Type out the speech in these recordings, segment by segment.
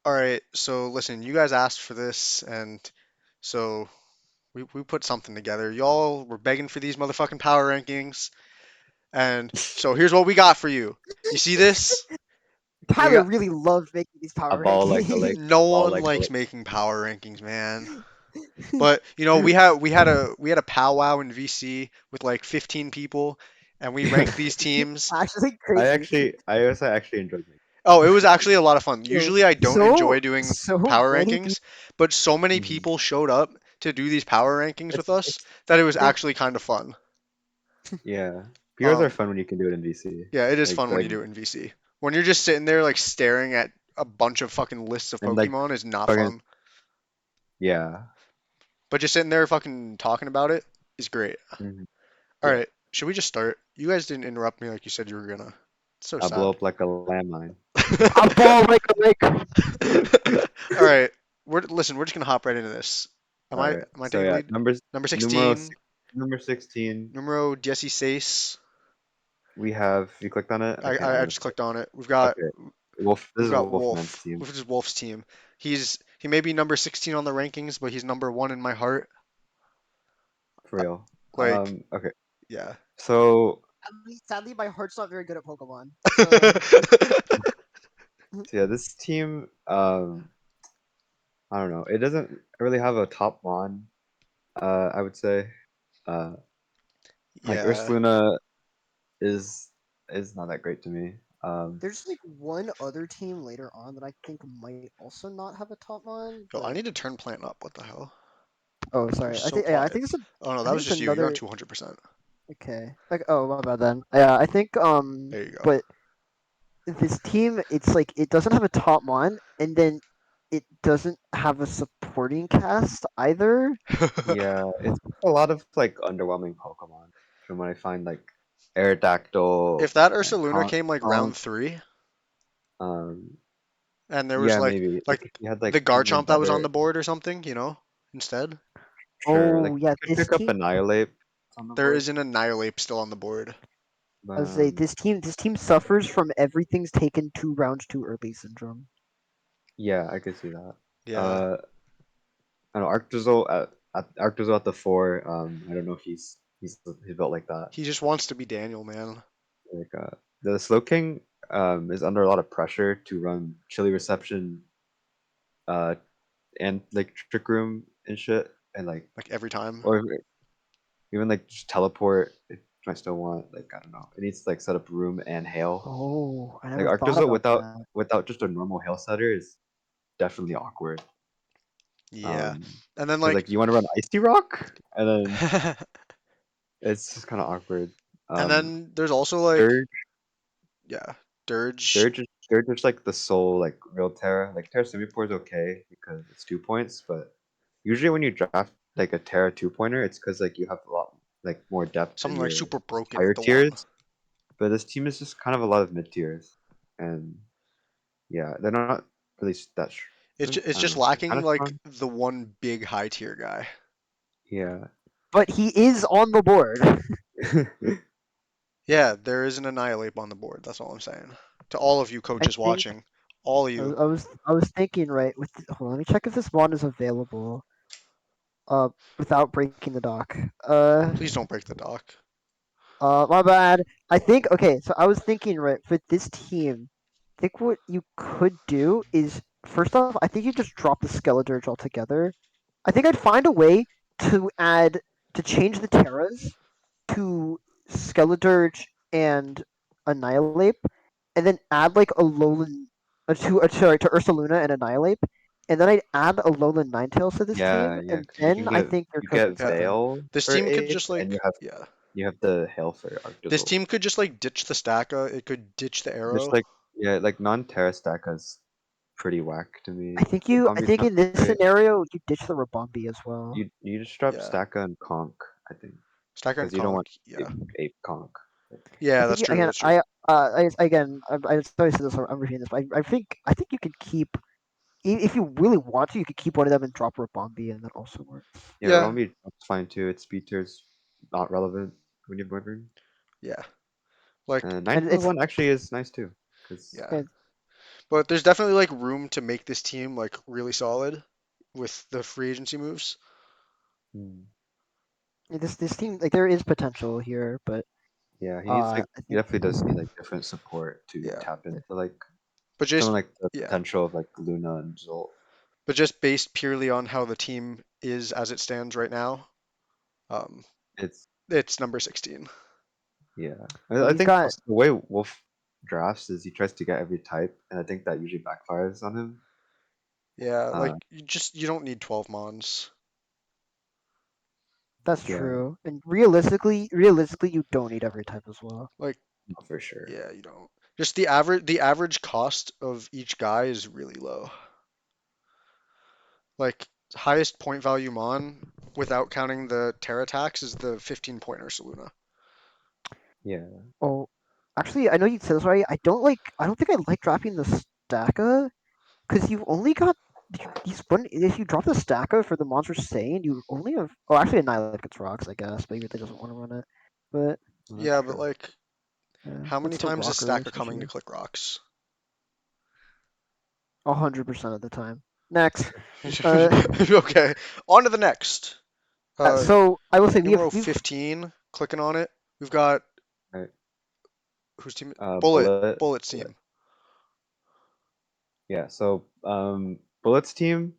All right, so listen, you guys asked for this, and so we put something together. Y'all were begging for these motherfucking power rankings, and so here's what we got for you. You see this? We Tyler got really loves making these A power ball like a rankings. lick. no A ball one like a likes lick. making power rankings, man. But we had a powwow in VC with like 15 people, and we ranked these teams. Actually crazy. I also actually enjoyed making. Oh, it was actually a lot of fun. So Usually I don't so enjoy doing so power many rankings, people. but so many Mhm. people showed up to do these power rankings with us It's that it was they actually kind of fun. Yeah, PRs are Um, fun when you can do it in VC. yeah, it is Like fun when like you do it in VC. When you're just sitting there like staring at a bunch of fucking lists of and like Pokemon is not fucking fun. yeah. But just sitting there fucking talking about it is great. Mhm. All Yeah. right, should we just start? You guys didn't interrupt me like you said you were gonna. It's so I blow sad. up like a landmine. a ball like a lake. All right, listen. We're just gonna hop right into this. Am All I right. am I So taking the yeah, lead? numbers Number numero 16, six, number 16. numero 16. We have you clicked on it? I, Okay, I I'm I gonna. just clicked on it. We've got Okay, Wolf. This we've is got Wolfman's Wolf, team which is Wolf's team. He may be number 16 on the rankings, but he's number one in my heart. for Uh, real. Like, Okay. yeah. So Sadly, my heart's not very good at Pokemon. So so yeah, this team. I don't know. It doesn't really have a top mon. I would say. Uh, like Yeah. Ursaluna is is not that great to me. there's like one other team later on that I think might also not have a top one, Yo, I but need to turn plant up. What the hell? oh You're sorry. so I quiet. think it's a Oh no, I that think was it's just you. You're on another 200%. okay. Like oh my bad then. Yeah, I think There you go. but this team it's like it doesn't have a top one and then it doesn't have a supporting cast either. Yeah, it's a lot of like underwhelming Pokemon from what I find like Aerodactyl If that and Ursaluna came like Conk. round three, Um, and there was yeah, like maybe like like if you had the like even Garchomp that was on better, the board or something, instead. sure, Oh like you yeah, could this pick up team Annihilate on the There board. is an Annihilape still on the board. But I would say this team suffers from everything's taken 2 rounds too early syndrome. yeah, I could see that. Yeah. Uh, I don't know Arctozoa at Arctozoa at the 4. I don't know if he's built like that. He just wants to be Daniel, man. Like the Slowking is under a lot of pressure to run Chili Reception uh and like Trick Room and shit and like Like every time. or even like just teleport. It might still want like I don't know. It needs to like set up room and hail. Oh, I Like never thought Arctozoa about that. without just a normal hail setter is definitely awkward. Yeah. And then Because like like you want to run Icy Rock and then it's just kind of awkward. and Um, then there's also like Dirge, yeah, Dirge. Dirge is like the sole like real Terra. Like Terra Simipour is okay because it's 2 points, but usually when you draft like a Terra 2 pointer, it's because like you have a lot like more depth in Something like your super broken higher with the one. tiers. But this team is just kind of a lot of mid tiers, and yeah, they're not really It's I don't just know. They're kind lacking of like strong. the one big high tier guy. Yeah. But he is on the board. Yeah, there is an Annihilape on the board. That's all I'm saying. To all of you I coaches think watching, all of I you, was I was, I was thinking right with hold on, let me check if this mod is available. Uh, without breaking the dock. please don't break the dock. My bad. I think okay. So I was thinking right for this team. I think what you could do is first off, I think you just drop the Skeledirge altogether. I think I'd find a way to add to change the Terras to Skeledirge and Annihilape, and then add like a Alolan to Ursaluna and Annihilate, and then I'd add a Alolan Ninetales to this team, Yeah, and because then I think you're you get cooking Yeah, something. Veil this for team could Ape, just and like yeah, you have the Hail for this Arctozoa. team could just like ditch the Stacka. It could ditch the Just arrow. like yeah, like non-Terra stack is pretty whack to I me. think The I Bombi's think not in this great. scenario you ditch the Rabombi as well. You just drop Yeah, Stacka and Conk, I think, Stacker and because you don't Conk. want Yeah, Ape Conk. I yeah, think that's true. again That's true. I sorry to say this I'm repeating this, but I think you could keep if you really want to you could keep one of them and drop Rabombi and that also works. Yeah, Yeah, Rombi is fine too. Its speed tier's not relevant when you have Wyvern. yeah. Like And Ninetales it's one actually is nice too, because yeah. it, But there's definitely like room to make this team like really solid with the free agency moves. Hmm. This team, like, there is potential here, but Yeah, he needs like I he think definitely does need like different support to Yeah. tap into like But someone just like the yeah. potential of like Luna and Zolt. But just based purely on how the team is as it stands right now, um, It's it's number 16. yeah. well, I he's think got also the way Wolf drafts is he tries to get every type, and I think that usually backfires on him. Yeah, like Uh, you don't need 12 mons. that's yeah, true, and realistically, you don't need every type as well. Like not for sure. yeah, you don't. Just the average cost of each guy is really low. Like highest point value mon without counting the Terra tax is the 15 pointer Saluna. Yeah, Oh, actually, I know you said this right. I don't think I like dropping the Stacka because you've only got these one. If you drop the Stacka for the Monster Saiyan, you only have. Oh, actually, Annihilate gets rocks, I guess. Maybe they doesn't want to run it, but well, that's Yeah, but true. like yeah, how many that's the times is rocker Stacker coming to essentially. click rocks? 100% of the time. Next, Okay, on to the next. Uh, so I will say numero we've 15, clicking on it. We've got Right. whose team? Bullet. Bullet. Bullet's Bullet. team. Yeah. So Bullet's team.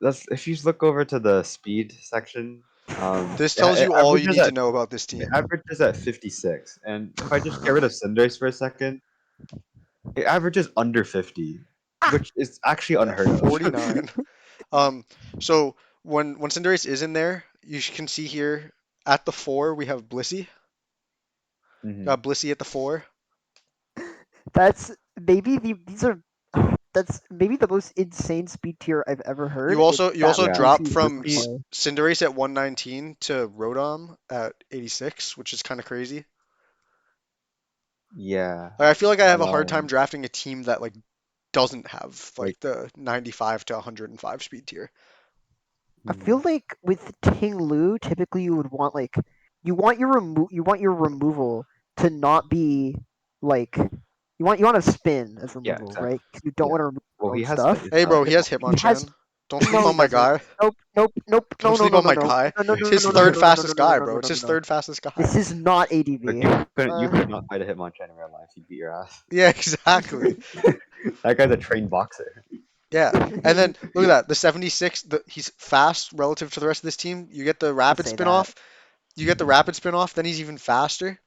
That's if you look over to the speed section. This tells It you all you averages need to at know about this it team. averages at 56, and if I just get rid of Cinderace for a second, it averages under 50, which is actually Yeah, unheard of. 49. Um, so when Cinderace is in there, you can see here at the 4 we have Blissey. Hmm. Got Blissey at the 4. that's maybe these are that's maybe the most insane speed tier I've ever You heard. It's also you that also Yeah, drop Lucy is from on Blissey. play. Cinderace at 119 to Rodom at 86, which is kind of crazy. Yeah. Like, I feel like I have a hard time Um. drafting a team that like doesn't have Like. like the 95 to 105 speed tier. I feel Hmm. like with Ting Lu, typically you would want like you want your removal to not be like you want to spin as Yeah. removal, right? Exactly. Because you don't Yeah. want to remove Well, your he own has stuff. Hey bro, he has He has Hitmonchan. Don't sleep no, he on my doesn't. guy. Nope, Don't sleep no, on no, my no, guy. no, no, It's no, his no, no, no, third no, no, no, fastest no, no, guy, no, bro. no, It's no, no, his no. third fastest This guy. is not Like ADV. you could not fight a Hitmonchan in real life. He'd beat your ass. Yeah, exactly. That guy's a trained boxer. Yeah. And then look at that. The 76, he's fast relative to the rest of this team. You get the Don't rapid say spin that. off. You get the rapid spin off, then he's even faster.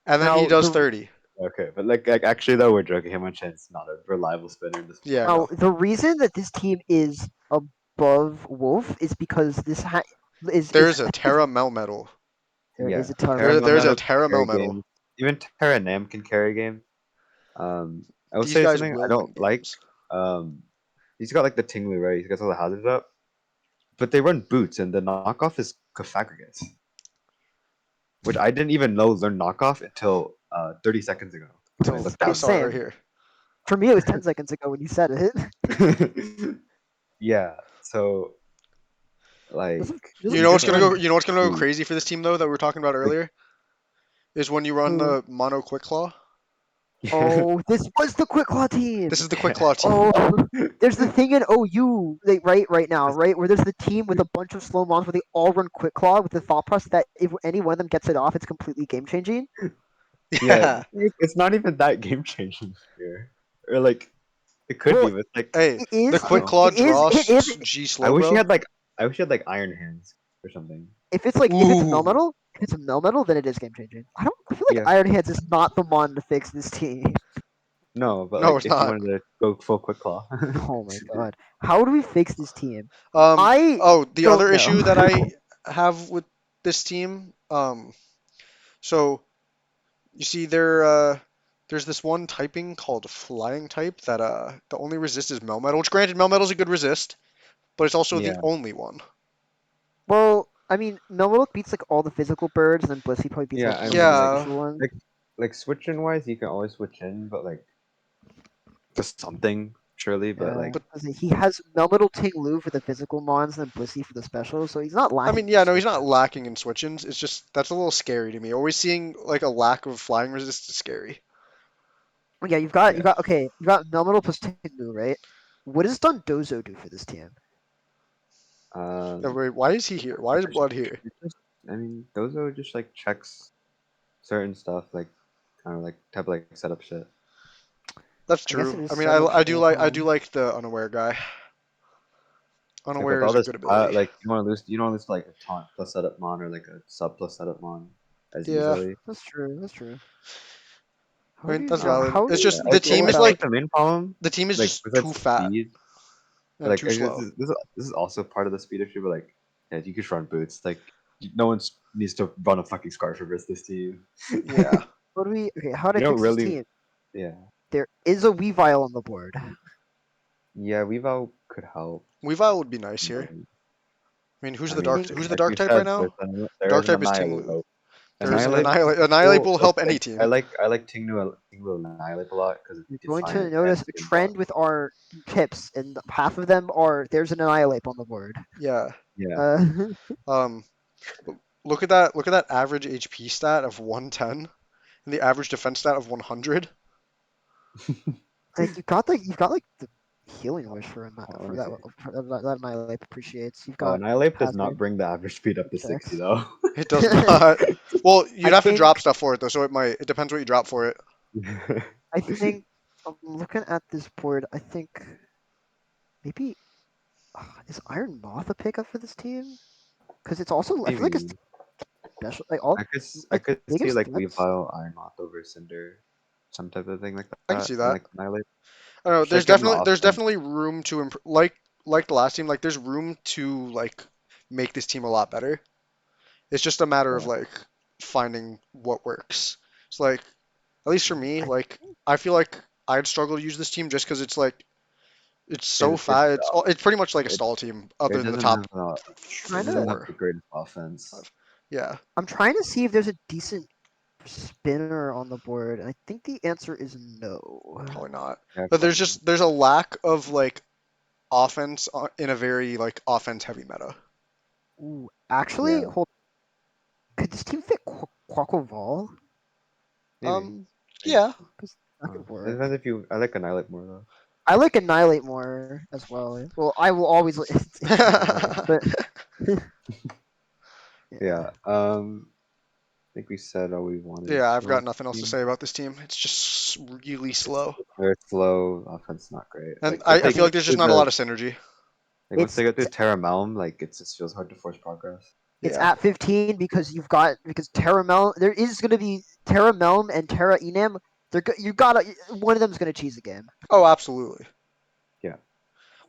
And then he Now does the 30. Okay, but like actually though, we're joking. Hitmonchan's not a reliable spinner in this Yeah, I format. now know. the reason that this team is above Wolf is because is There's a Terra Melmetal. there is Yeah, a ton Terra of There's a Melmetal can Terra carry Melmetal. games. Even Terra Nam can carry games. I will These say guys something I will don't win like. games. Um, he's got like the Tinglu, right? He's got all the hazards up, but they run boots, and the knockoff is Cofagrigus, which I didn't even know learn knockoff until 30 seconds ago when I So looked I down. saw it right same. here. For me, it was 10 seconds ago when you said it. Yeah, so This like is this You is know he what's just gonna fair. go? runs You know what's gonna go boots. crazy for this team though that we were talking about Like earlier is when you run Who? the mono quick claw. Oh, this was the Quick Claw team. This is the quick claw team. Oh, there's the thing in OU, like, right now, right, where there's the team with a bunch of slow mons where they all run Quick Claw with the thought process that if any one of them gets it off, it's completely game changing. yeah, Yeah. it's not even that game changing here, or like it could Well, be, but like Hey, it the is. I don't quick It know. claw it is. It draws is. G I slow, wish he bro. had like I wish he had like Iron Hands or something. If it's Ooh. Melmetal, then it is game changing. I don't. I feel like Yeah, Iron Hands is not the mon to fix this team. no, but No, like it's if you not. wanted to go full quick claw, Oh my god, how do we fix this team? Um. I Oh, the don't other know. issue that I have with this team. So you see there's this one typing called flying type that the only resist is Melmetal. Which granted, Melmetal's a good resist, but it's also the yeah, only one. Well, I mean, Melmetal beats like all the physical birds, and then Blissey probably beats yeah. like I most of the mean like Yeah. special ones. like like switching wise, you can always switch in, but like just something surely, but Yeah, like But he has Melmetal Ting Lu for the physical mons, and then Blissey for the special, so he's not I lacking mean, in yeah, no, he's not switches. lacking in switch-ins. It's just that's a little scary to me. Always seeing like a lack of flying resist is scary. Yeah, you've got Yeah. okay, you got Melmetal plus Tengu, right? What does Dondozo do for this team? Yeah, Um, wait, why is he here? Why is just, Blood here? just, I mean, those are just like checks certain stuff, like kind of like type of like setup shit. That's I guess it true. is I mean, setup shit. I do like the unaware guy. It's like with Unaware all is a this, good ability. like you don't want to lose like a taunt plus setup mon or like a sub plus setup mon as Yeah, easily. That's true. That's true. I How mean do that's you valid. how do It's you just Yeah, the go team is I think about? like the main problem, the team is like just too besides fat speed, but and like too slow. this is also part of the speed issue. But like, yeah, you could run boots. Like, no one needs to run a fucking scarf versus this team. Yeah, What do we? Okay, how do I You don't fix this really, team? yeah, There is a Weavile on the board. yeah. Weavile could help. Weavile would be nice here. Um, I mean, I I mean, think who's the like dark we type right said, now? there Dark is an type is Tinglu. annihilate. There's an Annihilate, annihilate. Annihilate well, will help any team. I like Tinglu Annihilate a lot because you're it's going to defiant and notice a spin block. trend with our tips, and half of them are there's an Annihilate on the board. Yeah. Yeah, Uh, Um, look at that. Look at that average HP stat of 110 and the average defense stat of 100. like you've got like the healing wish for let me see. that Annihilate appreciates. You've Oh, got Annihilate does not Hazard bring the average speed up to 60 checks. though. It does not. Well, I you'd have to think drop stuff for it though, so it might. It depends what you drop for it. I think I'm looking at this board. I think maybe is Iron Moth a pickup for this team? Because it's also I feel like it's Maybe special. Like all I its could see biggest like threats. Weavile, Iron Moth over Cinder, some type of thing like I can see that, and that. like Annihilate. I don't know. Just like give them the There's option. definitely room to improve. Like the last team. Like there's room to like make this team a lot better. It's just a matter of Yeah, like finding what works. It's like at least for me, I like I feel like I'd struggle to use this team just because it's like it's so it fast. It's pretty much like a it stall team, other it than the doesn't top have trying it doesn't to have the four, greatest offense. five. Yeah, I'm trying to see if there's a decent spinner on the board, and I think the answer is no. probably not. Yeah, But probably not. there's a lack of like offense in a very like offense heavy meta. Ooh, actually, Yeah, hold. Could this team fit Quackleval? maybe. Like, Yeah. Because that could it depends work. if you. I like Annihilate more though. I like Annihilate more as well. Well, I will always. It's just Annihilate, but yeah. Yeah. I think we said all we wanted Yeah, I've to on got nothing else the to team. say about this team. It's just really slow. They're slow. Offense not great. And Like if I they feel get like there's just through not a the lot of synergy. like once It's they get through Terra Malm, like it just feels hard to force progress. it's Yeah. at 15 because you've got because Terra Melm. There is going to be Terra Melm and Terra Enam. You gotta one of them's going to cheese the game. Oh, absolutely. Yeah,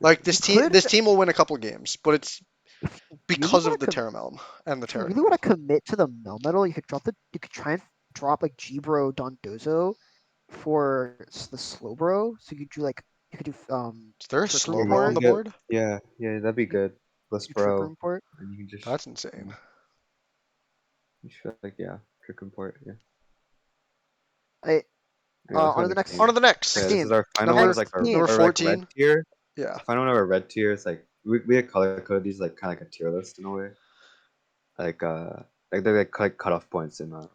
for Like sure. You could this team will win a couple games, but it's if you really because want of the to Terra Melm and the if you Terra really want Enam. to commit to the Melmetal, you could try and drop like Gibro Dondozo for the Slowbro. So you could do like you could do Is there a Trick Yeah, Room slow you bro on can Port. the get board? that'd be You could good. Bliss do Trick Bro, Room Port. and you can just That's insane. you should like yeah, trick import. Yeah. I Yeah, let's go on to the next On team. to the Yeah, next this is team. our final one of number like Next team. our like red 14. tier. Yeah. Final one of our red tier is like we had color coded these like kind of like a tier list in a way. Like like they're like cutoff points in our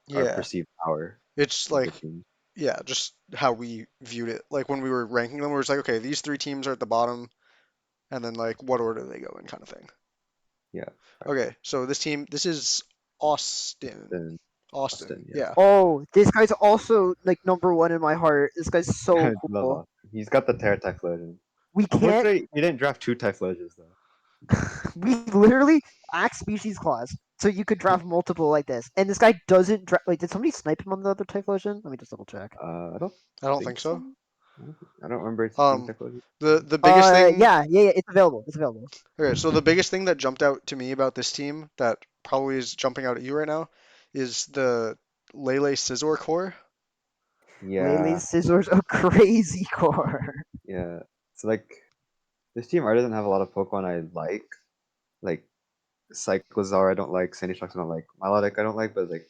Yeah. perceived power It's of like the team. yeah, just how we viewed it. Like when we were ranking them, we were just like, okay, these three teams are at the bottom, and then like what order do they go in, kind of thing. Yeah. Okay, so this is Austin. Then Austin, Austin, yeah. yeah. Oh, this guy's also like number one in my heart. This guy's so Love cool. Austin. He's got the Terra Typhlosion. We can't. Unfortunately, he didn't draft two Typhlosians though. We literally act species clause, so you could draft multiple like this. And this guy doesn't draft. Like, did somebody snipe him on the other Typhlosion? Let me just double check. I don't I don't think think so. so. I don't remember seeing Um, Typhlosion. the biggest thing. Yeah. It's available. It's available. Okay, so the biggest thing that jumped out to me about this team that probably is jumping out at you right now is the Lele Scizor core. Yeah, Lele's scissors, a crazy core. yeah. It's like this team already doesn't have a lot of Pokemon I like. Like Cyclizar I don't like, Sandy Shocks I don't like, Milotic I don't like, but like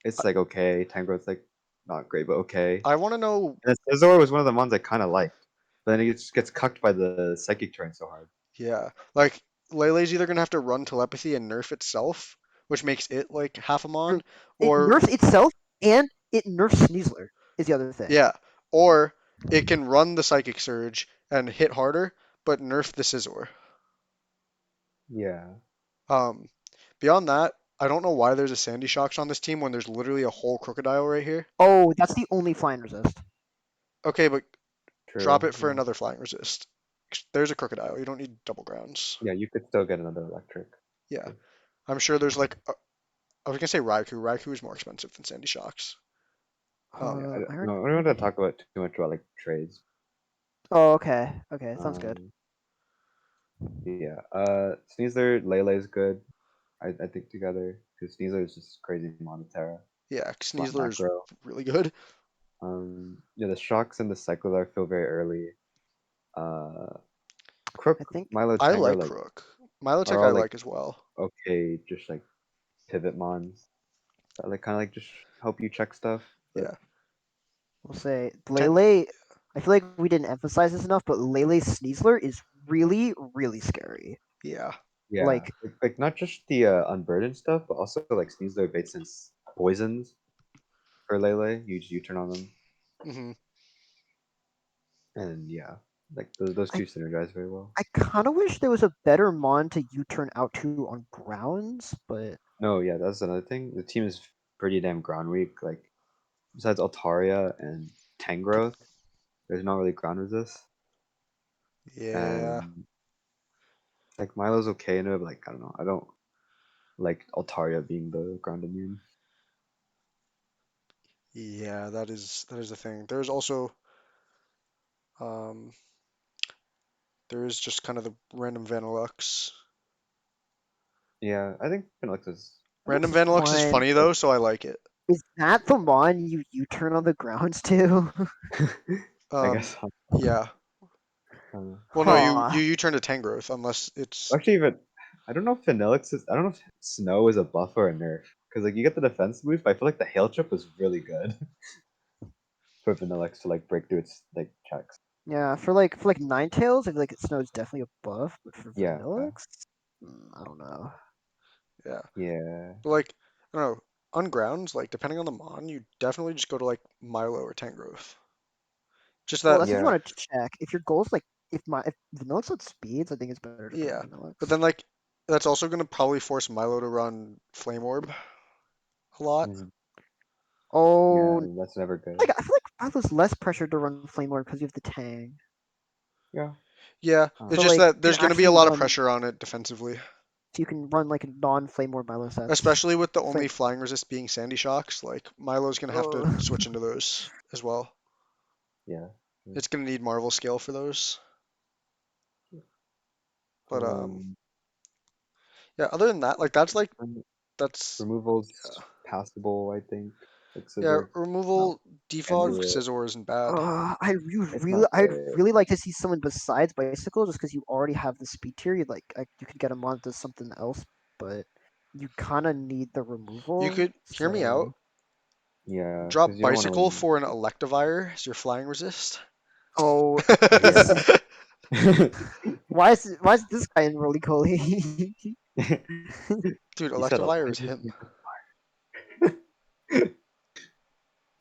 it's like okay. Tangrowth's like not great, but okay. I want to know. And then Scizor was one of the ones I kind of liked, but then he just gets cucked by the Psychic terrain so hard. Yeah, like Lele's either gonna have to run telepathy and nerf itself, which makes it like half a mon, It or nerfs itself and it nerfs Sneasler is the other thing. yeah, or it can run the Psychic Surge and hit harder, but nerf the Scizor. Yeah. Um, Beyond that, I don't know why there's a Sandy Shocks on this team when there's literally a whole Crocodile right here. Oh, that's the only flying resist. Okay, but drop True. it for Yeah. another Flying Resist. There's a Crocodile. You don't need double grounds. Yeah, you could still get another electric. Yeah, I'm sure there's like I was gonna say Raikou. Raikou is more expensive than Sandy Shocks. Yeah. Um, I don't, I already. no, I don't want to talk about too much about like trades. Oh, okay. Okay, sounds good. Um. Yeah. Sneasler, Lele's good. I think together because Sneasler is just crazy Monotera. yeah, Flat Sneasler is macro. really good. Yeah, the shocks and the cycler feel very early. Uh, Crook, I think Milo I Tang are like like Crook. Milotic are I all like like as well. okay, just like pivot mons that like kind of like just help you check stuff. But Yeah. we'll say Ten, Lele. I feel like we didn't emphasize this enough, but Lele Sneasler is really, really scary. yeah. yeah, Like, like not just the unburdened stuff, but also like Sneasler baits and poisons for Lele. You turn on them, hmm and yeah, like those I two synergize very well. I kind of wish there was a better mon to U-turn out to on grounds, but No, yeah, that's another thing. The team is pretty damn ground weak. Like besides Altaria and Tangrowth, there's not really ground resist. Yeah. And like Milo's okay in it, but like I don't know. I don't like Altaria being the ground immune. Yeah, that is the thing. There's also um there is just kind of the random Vanillux. Yeah, I think Phoenix is Alex Random is Vanillux is fine. funny though, so I like it. Is that the mon you U-turn on the grounds to? I Um guess. yeah. Uh, Well no, you Huh. you turn to Tangrowth unless it's actually, even I don't know if Vanillix is. I don't know if Snow is a buff or a nerf because like you get the defense boost, but I feel like the hail chip was really good for Vanillix to like break through its like checks. Yeah, for like Ninetales, I feel like Snow's definitely a buff, but for Yeah, Vanillix, I don't know. yeah. yeah, But like I don't know, on grounds, like depending on the mon, you definitely just go to like Milo or Tangrowth. Just Well, that that's if you yeah, want to check. If your goal's like if Vanillix at speeds, I think it's better to go yeah. But Vanillix. then like that's also gonna probably force Milo to run Flame Orb a lot. mhm, Oh, yeah. That's never good. like I feel like Milo's less pressured to run Flame Lord because you have the Tang. Yeah. Yeah, it's So Um, just like that you there's can gonna be a actually lot of run. pressure on it defensively. So you can run like non-Flame Lord Milo sets. Especially with the Flame. only flying resist being Sandy Shocks, like Milo's gonna have to Uh, switch into those as well. yeah. Yeah. It's gonna need Marvel scale for those. But Um, yeah, other than that, like rem- that's removal's yeah. passable, I think. Like Yeah, Scissor, not removal can't defog do it. Scizor isn't bad. It's not I'd great. really like to see someone besides Bicycle, just because you already have the speed tier. You could get him onto something else, but you kind of need the You removal. could hear me out. So, Yeah, because Drop you don't want to Bicycle win. for an Electivire as your flying resist. oh, this Yeah. is why is this guy in Rolycoly? Dude, You said Electivire is Elijah. him.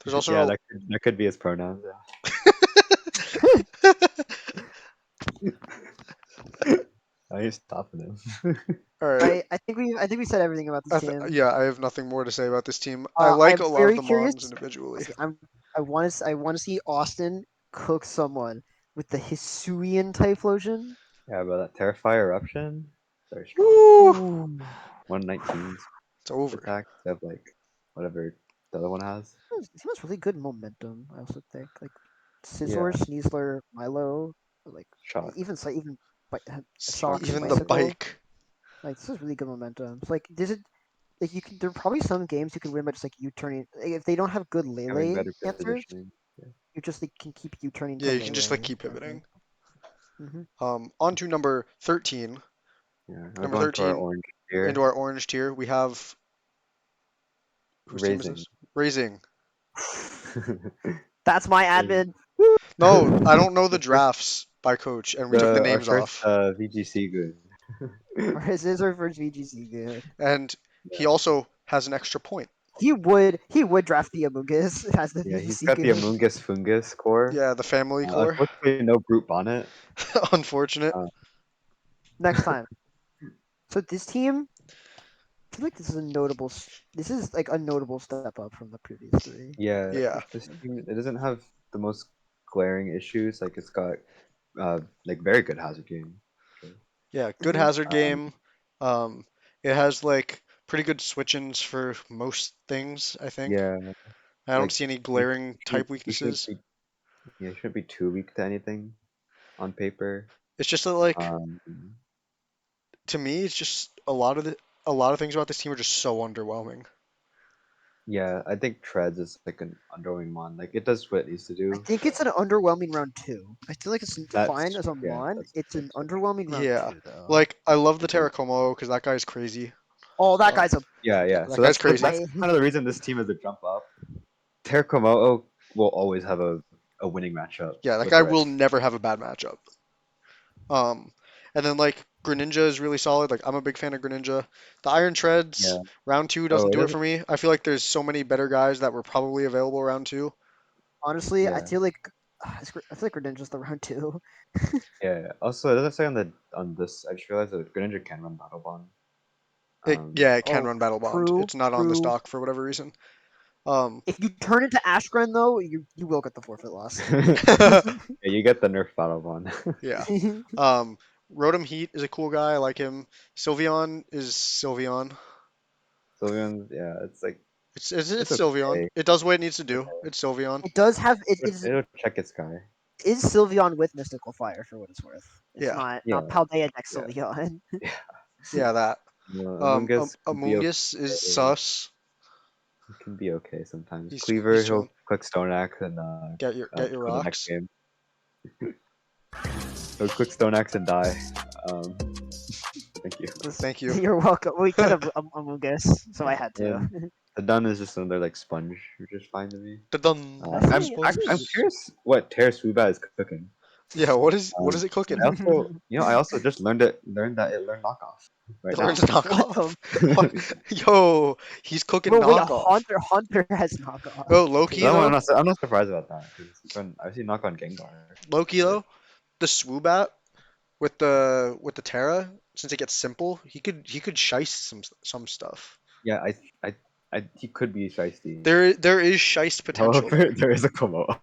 There's Yeah, also that could be his pronouns. Yeah. I ain't stopping him. all right. I think we said everything about this team. Yeah, I have nothing more to say about this team. I like I'm a lot of very the curious. Mons individually. Okay, I want to see Austin cook someone with the Hisuian Typhlosion. Yeah, but that Terrify Eruption, very strong. Woo! Ooh, 119 It's over. attack instead of like whatever the other one has. he has really good momentum. I also think like Scizor, Yeah, Sneasler, Milo, like shock. even Shock Shocks, is Even the momentum. Bicycle. bike. Like this is really good momentum. It's like this is like you can. There are probably some games you can win by just like you turning. If they don't have good Having Lele better answers, positioning. Yeah. you just like, can keep you turning Yeah, to you can just like Lele. keep I think. pivoting. Hmm. On to number 13. Yeah. I'll Number go into our 13 orange into here. our orange tier, we have whose team is Raising. this? Raising. That's my Raising. admin. Woo! No, I don't know the The first drafts by coach, and we took the the our names first off. VGC good. Or his is our first VGC good. And he Yeah. also has an extra point. he would draft the Amogus as the Yeah, he's got the VC. Among Us Fungus core. Yeah, the family core. Unfortunately, no Brute Bonnet. Unfortunate. Uh, Next time. So this team, I feel like this is like a notable step up from the previous three. yeah, Yeah. this team it doesn't have the most glaring issues. Like it's got like very good hazard game. Okay. Yeah, good Hmm. hazard Um, game. Um, it has like pretty good switch-ins for most things, I think. yeah, I don't like see any you, glaring type you shouldn't weaknesses. be yeah, you shouldn't be too weak to anything on paper. It's just that like Um, to me, it's just a lot of things about this team are just so underwhelming. yeah, I think Treads is like an underwhelming mon. Like it does what it needs to I do. think it's an underwhelming round two. I feel like it's fine That's as a yeah, mon. that's It's an that's fair. underwhelming round Yeah, two though. like I love the Okay. Terracomo because that guy's crazy. Oh, that Um, guy's a Yeah, yeah, yeah. that So guy's that's crazy. that's kind of the reason this team is a jump up. Terracomo will always have a winning matchup Yeah, that with guy the rest. will never have a bad matchup. Um, and then like Greninja is really solid. Like I'm a big fan of Greninja. The Iron Treads Yeah. round two Oh, doesn't it do it doesn't. for me. I feel like there's so many better guys that were probably available round two. honestly, I Yeah, feel like I feel like Greninja's the round two. yeah, yeah. Also, it doesn't say on this. I just realized that Greninja can run Battle Bond. Yeah, it can Oh, run Battle Bond. true, It's not on the true. stock for whatever reason. Um, If you turn into Ashgren though, you will get the forfeit loss. Yeah, you get the nerf Battle Bond. yeah. Um, Rotom Heat is a cool guy. I like him. Sylveon is Sylveon. Sylveon, yeah, it's like It's it's Sylveon. okay. It does what it needs to It's do. okay. It's Sylveon. It does have it It'll check its guy. is Sylveon with Mystical Fire for what it's worth. It's Yeah, not Yeah, Paldea next yeah. Sylveon. Yeah. yeah, that. Among Us can be Amoonguss is okay. sus. It can be okay sometimes. He's Cleaver, he'll chilling. click Stone Axe and Get your for the next rocks. game. He'll click Stone Axe and die. Um, thank you. Thank you. You're welcome. We could have Among Us, so I had to. And the Dun is just another like sponge, which is fine to me. Da-dun, I'm sponge. curious what Terra Suba is cooking. Yeah, what Um, is it cooking? I also just learned that it learned knockoff right It learns now. to knock What the? off. What? Yo, he's cooking Bro, wait, knockoff. Hunter has knockoff. Oh, low key But though, I'm not surprised about that because I've seen knock on Gengar. low key But though, the Swoobat with the Terra, since it gets simple, he could shice some stuff. yeah, he could be feisty. There is shice potential However, there. there is a Komodo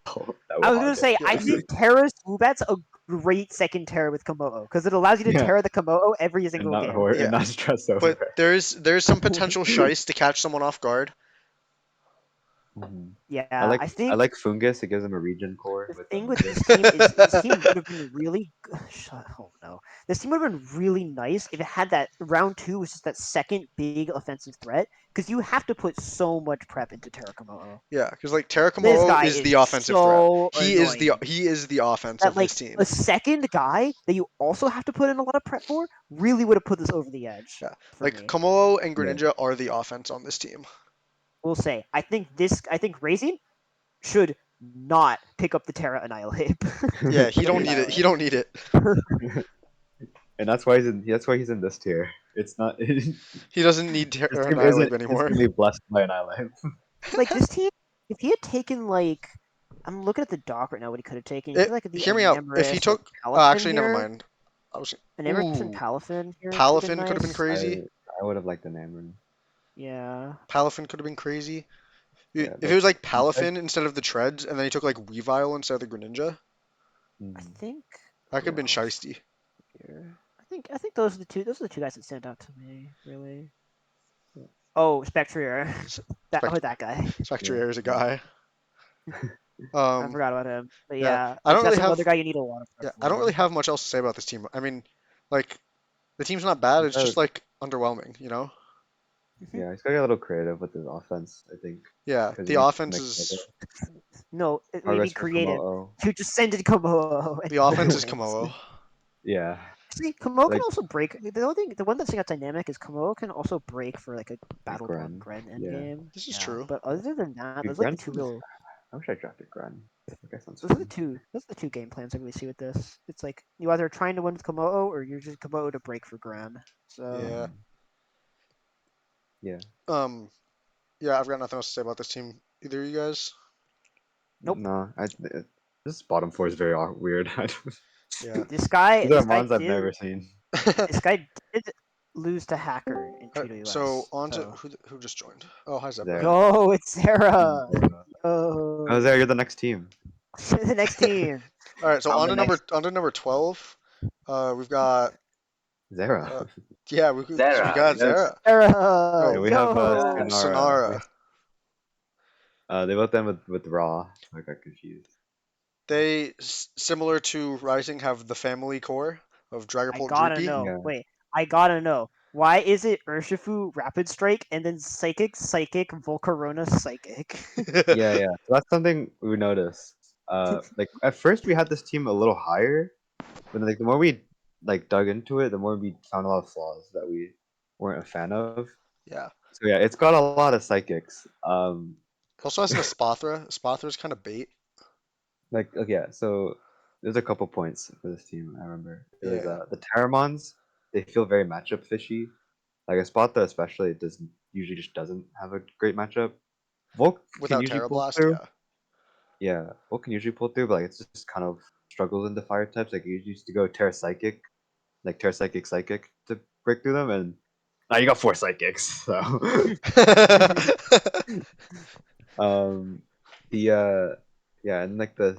that I will was gonna hog it. say, I Yeah. think Terra's Swoobat's a great second Terra with Komodo because it allows you to Yeah, Terra the Komodo every and single not game. horror and Yeah. not stress But over there's some potential shice to catch someone off guard. it. Yeah, I I think like Fungus. It gives him a region core the with thing with Amogus. this team is this team would have been really oh no, this team would have been really nice if it had that round two was just that second big offensive threat because you have to put so much prep into Terra Komodo. Yeah, because like This Terracomo guy is is the offensive threat. so annoying. He is the offense That of like this team. a second guy that you also have to put in a lot of prep for really would have put this over the edge Yeah, for like me. Komodo and Yeah. Greninja are the offense on this team. We'll say I think Racing should not pick up the Terra Annihilate. Yeah, he Pick up don't the need it. He Annihilate. don't need it. And that's why he's in this tier. It's not this He doesn't need Terra team isn't Annihilate anymore. instantly blessed by an ally. Like this team, if he had taken like, I'm looking at the doc right now. What he could have taken. If It, you like the hear me out. If he Anemris or took, Palafin actually, never here, mind. I was, Anemris and ooh, Palafin here would have been Palafin could have been nice. crazy. I would have liked an Amron. Yeah, Palafin could have been crazy. If Yeah, it but was like instead, Palafin instead of the Treads, and then he took like Weavile instead of the Greninja, I mm, think that could who have been else shiesty. here? I think those are the two. Those are the two guys that stand out to me, really. Oh, Spectrier. Spect- That guy. yeah, Spectrier is a guy. I Um, forgot about him. But yeah, yeah, I don't that's really another have, guy you need a lot of prep yeah, I don't really for. have much else to say about this team. I mean, like the team's not bad. It's uh, just like underwhelming, you know? Mhm. yeah, he's gotta get a little creative with his offense. I think Yeah, because he the needs to offense make it is No, what do you progress mean for creative? Komodo. You just send it to Komodo and the hope offense it is wins. Komodo. Yeah, See, Komodo can like also break. The only thing, the one that's got dynamic is Komodo can also break for like a like battle bond Gren. Gren Yeah, endgame. This is Yeah, true. but other than that, dude, those are like the Gren. two real. I wish I drafted Gren. I guess sounds Those are the fun. two. Those are the two game plans I really see with this. It's like you either trying to win with Komodo or you're just Komodo to break for Gren. So Yeah. Mhm. Yeah, Um, Yeah, I've got nothing else to say about this team. Either of you guys? Nope. No, this bottom four is very weird. Yeah. These are This guy mons I've did never seen. this guy did lose to Hacker in Alright, Tweedo so US. on to So who just joined? Oh, hi Zebra. There. yo, it's Sarah. Oh, there, Yo, you're the next team. the next team. All right, so I'm on the to number next on to number 12. We've got Zara. uh, yeah, we Sarah. got Yes. Zara. Sarah, Yeah, No, we have yo. Sunara. Sonara. They both end with Raw. So I got confused. They similar to Rising have the family core of I Dragapult gotta Droopy. know. Yeah. Wait, I gotta know. Why is it Urshifu Rapid Strike and then Psychic, Volcarona, Psychic? Yeah, yeah. So that's something we noticed. Like at first we had this team a little higher, but like the more we like dug into it, the more we found a lot of flaws that we weren't a fan of. Yeah. So yeah, it's got a lot of psychics. It also has an Espathra. Espathra's kind of bait. Like okay, yeah. So there's a couple points for this team. I remember it was Yeah. the Terramons. They feel very matchup fishy. Like a spot that especially doesn't usually just doesn't have a great matchup. Volk can Without usually Terra pull Blast, through. yeah. Yeah, Volk can usually pull through, but like it's just kind of struggles in the fire types. Like you used to go Terra Psychic, like Terra Psychic Psychic to break through them, and now you got four psychics. So um the yeah, and like the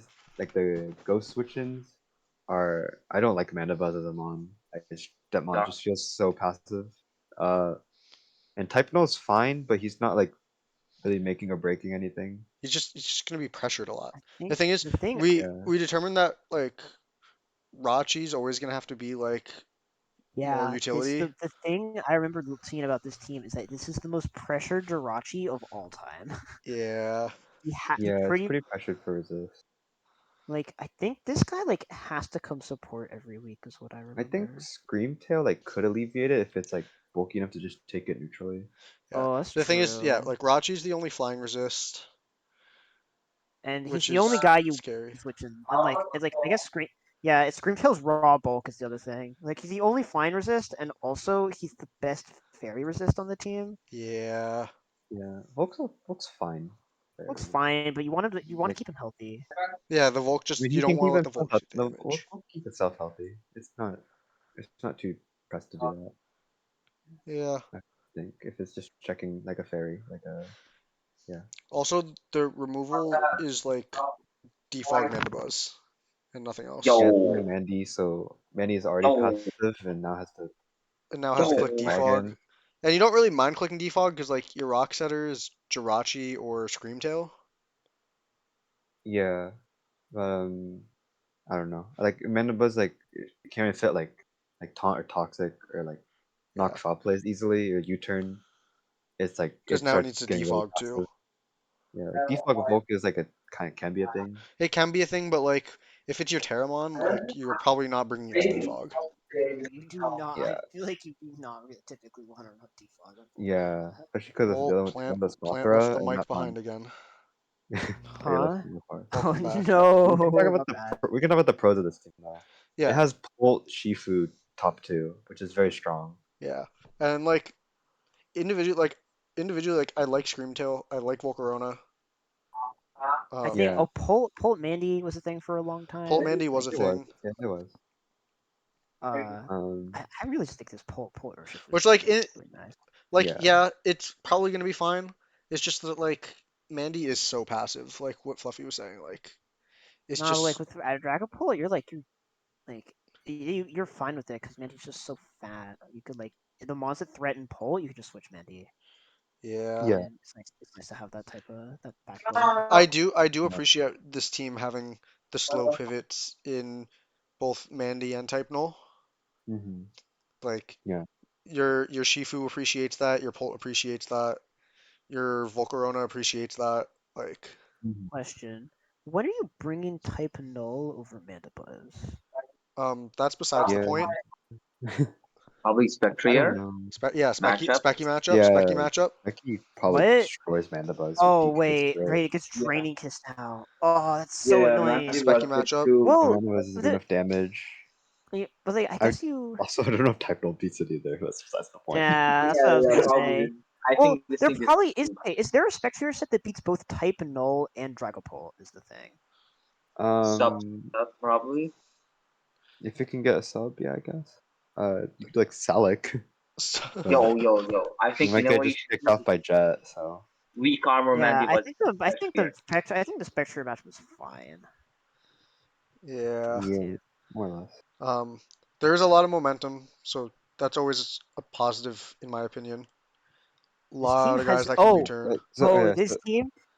ghost switch-ins are I don't like Mana Buzz as a mon. That mon Yeah. just feels so passive. Uh and Type is fine, but he's not like really making or breaking anything. He's just gonna be pressured a lot. I The think thing is, the thing. we Yeah. we determined that like Rachi's always gonna have to be like more Yeah, utility. the thing I remember seeing about this team is that this is the most pressured Jirachi of all time. Yeah. He Yeah, it's pretty pretty pressured for resist. like I think this guy like has to come support every week is what I I think remember. Screamtail like could alleviate it if it's like bulky enough to just take it neutrally. Yeah. Oh, that's The thing is, yeah, true. like Rachi's the only flying resist, And he's which the only is guy you scary. switch in. Unlike it's like I guess Scream. Yeah, it's Screamtail's raw bulk is the other thing. Like he's the only flying resist, and also he's the best fairy resist on the team. Yeah. Yeah, Volk's fine. Looks Fairly. fine, but you want to Like, keep him healthy. Yeah, the Volk I mean, just you he don't can want to keep let the himself Volk healthy. do The damage. Volk keep itself healthy. It's not too pressed to do that. Yeah. I think if it's just checking like a fairy, like a yeah. Also, the removal is like defog Mandibuzz and nothing else. Yeah, it's only Yo. Mandy, so Mandy is already Yo. passive and now has to And now has to click click Yo. defog. Dragon. And you don't really mind clicking defog because like your rock setter is Jirachi or Screamtail. Yeah. Um I don't know. Like Mandibu's like it can't really fit like taunt or toxic or like Yeah. knock foul plays easily or U turn. It's like Because it now it starts needs to getting really defog too. passive. Yeah, like defog Volk is like a kind of can be a thing. It can be a thing, but like if it's your Terramon, like you're probably not bringing it to defog. You do not. I Yeah, feel like you do not really typically want to run defog on yeah, that. especially because of Oh, the plant left Mothra the and mic that behind one. again. Okay, let's Huh? move on. Oh Welcome back. We can talk no, about my bad. we can talk about the pros of this team now. It Yeah, has Bolt Shifu top two, which is very strong. yeah. And like individually, like I like Screamtail, I like Volcarona. I think Yeah, Um, Polt Mandy was a thing for a long Pult time. Mandy was Like a it was. thing, Yeah, it was. uh, Um, I really just think this Polt Urshifu which is like really it, really nice. like yeah, yeah, it's probably gonna be fine. It's just that like Mandy is so passive, like what Fluffy was saying. Like it's No, like just with Dragon Polt, you're like you're fine with it because Mandy's just so fat. You could like the monster threaten Polt, you could just switch Mandy, yeah. yeah. and it's nice to have that type of that backbone. I do Yeah. appreciate this team having the slow pivots in both Mandy and Type Null. Hmm. Like Yeah. your Shifu appreciates that, your Pult appreciates that, your Volcarona appreciates that. Like Hmm. Question: when are you bringing Type Null over Mandibuzz? that's besides the Yeah. point. Probably I don't Spectrier know. Yeah, matchup. Specky Yeah, matchup. Becky probably What? destroys Mandibuzz with Oh DP gets wait, through it. right, it gets Yeah. Draining Kiss now. Oh, that's so Yeah, A Mandy annoying. Specky was good matchup. too. Well, Mandibuzz isn't but the, enough damage. but like, I I guess you. also I don't know if Type Null beats it either. That's besides the point. Yeah, that's what I Yeah, was yeah, gonna probably. say. I Well, think this there team is probably is. Hey, is there a Spectre set that beats both Type Null and Dragapult? Is the thing. sub Um, probably. if you can get a sub, yeah, I guess. You could like Salic, but Yo. I you think you might know get what you just should picked do. off by Jet. So Weak armor Yeah, Mandy was I think the Spectre match was fine. Yeah. yeah, more or less. Um, there's a lot of momentum, so that's always a positive in my opinion. A This team lot of guys has that can return. Yeah, so,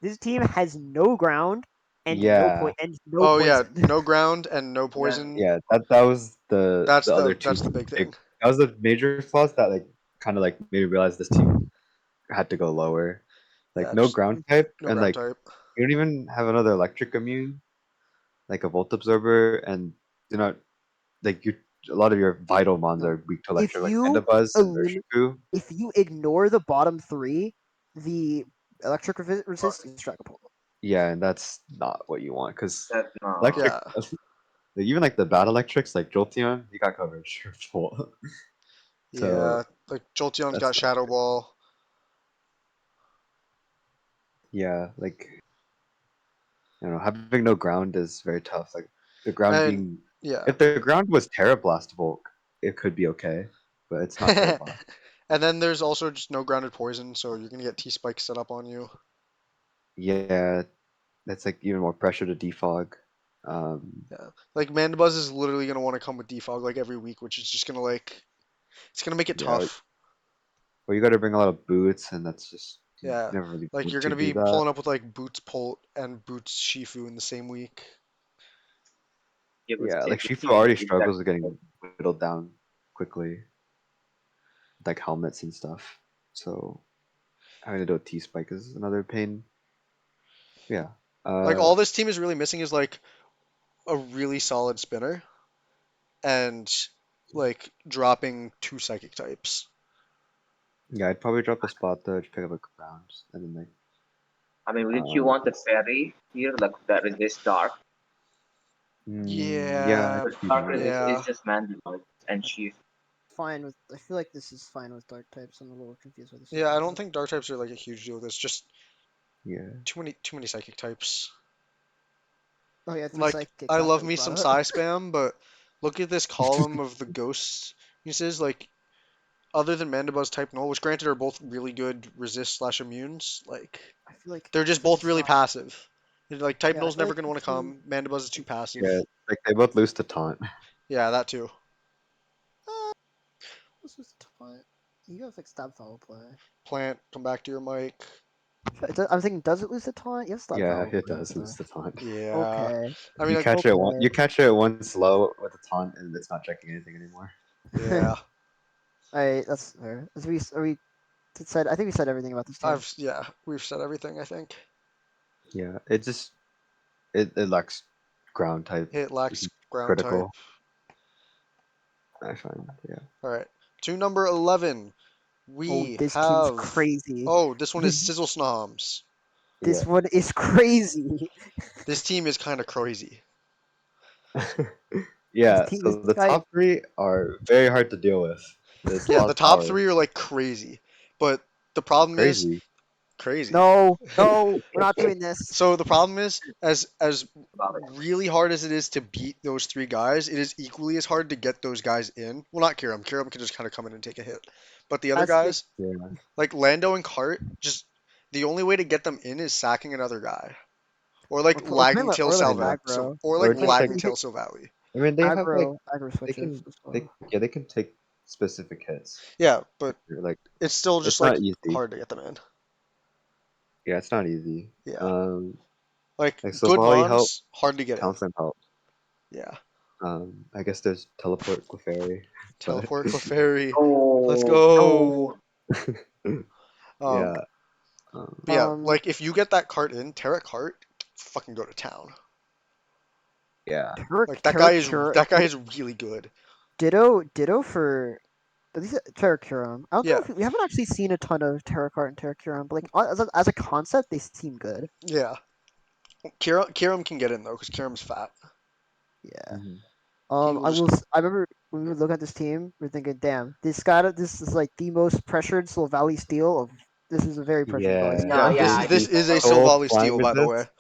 this team has no ground yeah, and no Oh yeah, poison. no ground and no yeah. poison. yeah. That was the other two. That's the big Big, thing. that was the major flaws that like kind of like made me realize this team had to go lower. Like Yeah, no just ground type, no and ground like type. you don't even have another electric immune, like a volt absorber, and you're not like you. A lot of your vital mons No, are weak to if electric, like you Mandibuzz and elim- Urshifu. if you ignore the bottom three, the electric resist is Dragapult. Yeah, and that's not what you want because That no. electric, Yeah, like, even like the bad electrics, like Jolteon, you got coverage for full. yeah. So Like Jolteon's that's got Shadow Ball. yeah, like having no ground is very tough. Like the ground And being, yeah. if the ground was Terra Blast Volk, it could be okay, but it's not Terra Blast. And then there's also just no grounded poison, so you're gonna get T Spike set up on you. Yeah, that's like even more pressure to defog. Um, Yeah. Like Mandibuzz is literally gonna want to come with defog like every week, which is just gonna it's gonna make it yeah, tough. well, you got to bring a lot of boots, and that's just you Yeah. never really Like want you're to gonna do be that. pulling up with like Boots Polt and Boots Shifu in the same week. Yeah, but Yeah, still, like this Shifu team is already exactly. struggles with getting whittled down quickly, like helmets and stuff. So having to do a T spike is another pain. Yeah. Like Uh, all this team is really missing is like a really solid spinner and like dropping two psychic types. yeah, I'd probably drop a spot there to pick up a ground, and then like, I mean, wouldn't you uh, want the fairy here, like that is this dark? yeah, I Yeah, could But see dark that. is yeah, just Mandy and Chief. Fine with. I feel like this is fine with dark types. I'm a little confused by the yeah. psychic I don't type. think dark types are like a huge deal. There's just Yeah, too many psychic types. Oh yeah, three Like psychics I love after me some brought psi up. spam, but look at this column of the ghosts uses. Like other than Mandibuzz type null, which granted are both really good resist slash immunes, like they're I just feel like both this really song. passive. Like type Yeah, I null's feel never like gonna the want to team. come. Mandibuzz is too passive. yeah, like they both lose to taunt. Yeah, that too. Uh, this was time. You guys like stab foul play. Plant, come back to your mic. I'm thinking, does it lose the taunt? Yes, stab Yeah, foul it play. does lose to taunt. Yeah, Okay. I mean like Okay. You catch it once low with a taunt, and it's not checking anything anymore. yeah. Alright, that's fair. As we are we said, I think we said everything about this team. We've said everything I think. Yeah, it just it lacks ground type, It which lacks is ground type. critical. I find, yeah, All right. To number 11, Oh, we this team's have. crazy. Oh, this one is This Sizzle Snoms. this yeah. one is crazy. This team is kind of crazy. Yeah, This so the guy. top three are very hard to deal with. There's a Yeah, lot the of top power. three are like crazy, but the problem is Crazy. crazy. No, no, we're not doing this. So the problem is, as About it. really hard as it is to beat those three guys, it is equally as hard to get those guys in. Well, not Kiram. Kiram can just kind of come in and take a hit, but the other As like, guys, Yeah. like Lando and Cart, just the only way to get them in is sacking another guy, or like we're playing lagging till we're like I know. aggro. Or We're like Or playing just like lagging we hit till Silvally. I mean they have like aggro switches as well. they can take specific hits. Yeah, but Like it's still just it's like not easy. hard to get them in. Yeah, it's not easy. Yeah, like Like so good volley help, mons, hard to get in. counseling help. Yeah, I guess there's teleport Clefairy, but teleport Clefairy. Let's Oh go. no! Um, yeah. Um, but yeah, Um, like if you get that cart in, Terra cart, fucking go to town. yeah. Like Terracura, that guy is really good. ditto for at least Terracurum. I don't know Yeah, if we haven't actually seen a ton of Terracart and Terracurum, but like as a concept, they seem good. yeah. Kiram can get in though, because Kiram's fat. Yeah. Mhm. He will I just will. I remember when we were looking at this team, we are thinking, damn, this is like the most pressured Slow Valley Steel of This is a very pressured volley Yeah. No, steal. yeah, I This just is a told him. Silvally Flying steal, by the way. resist.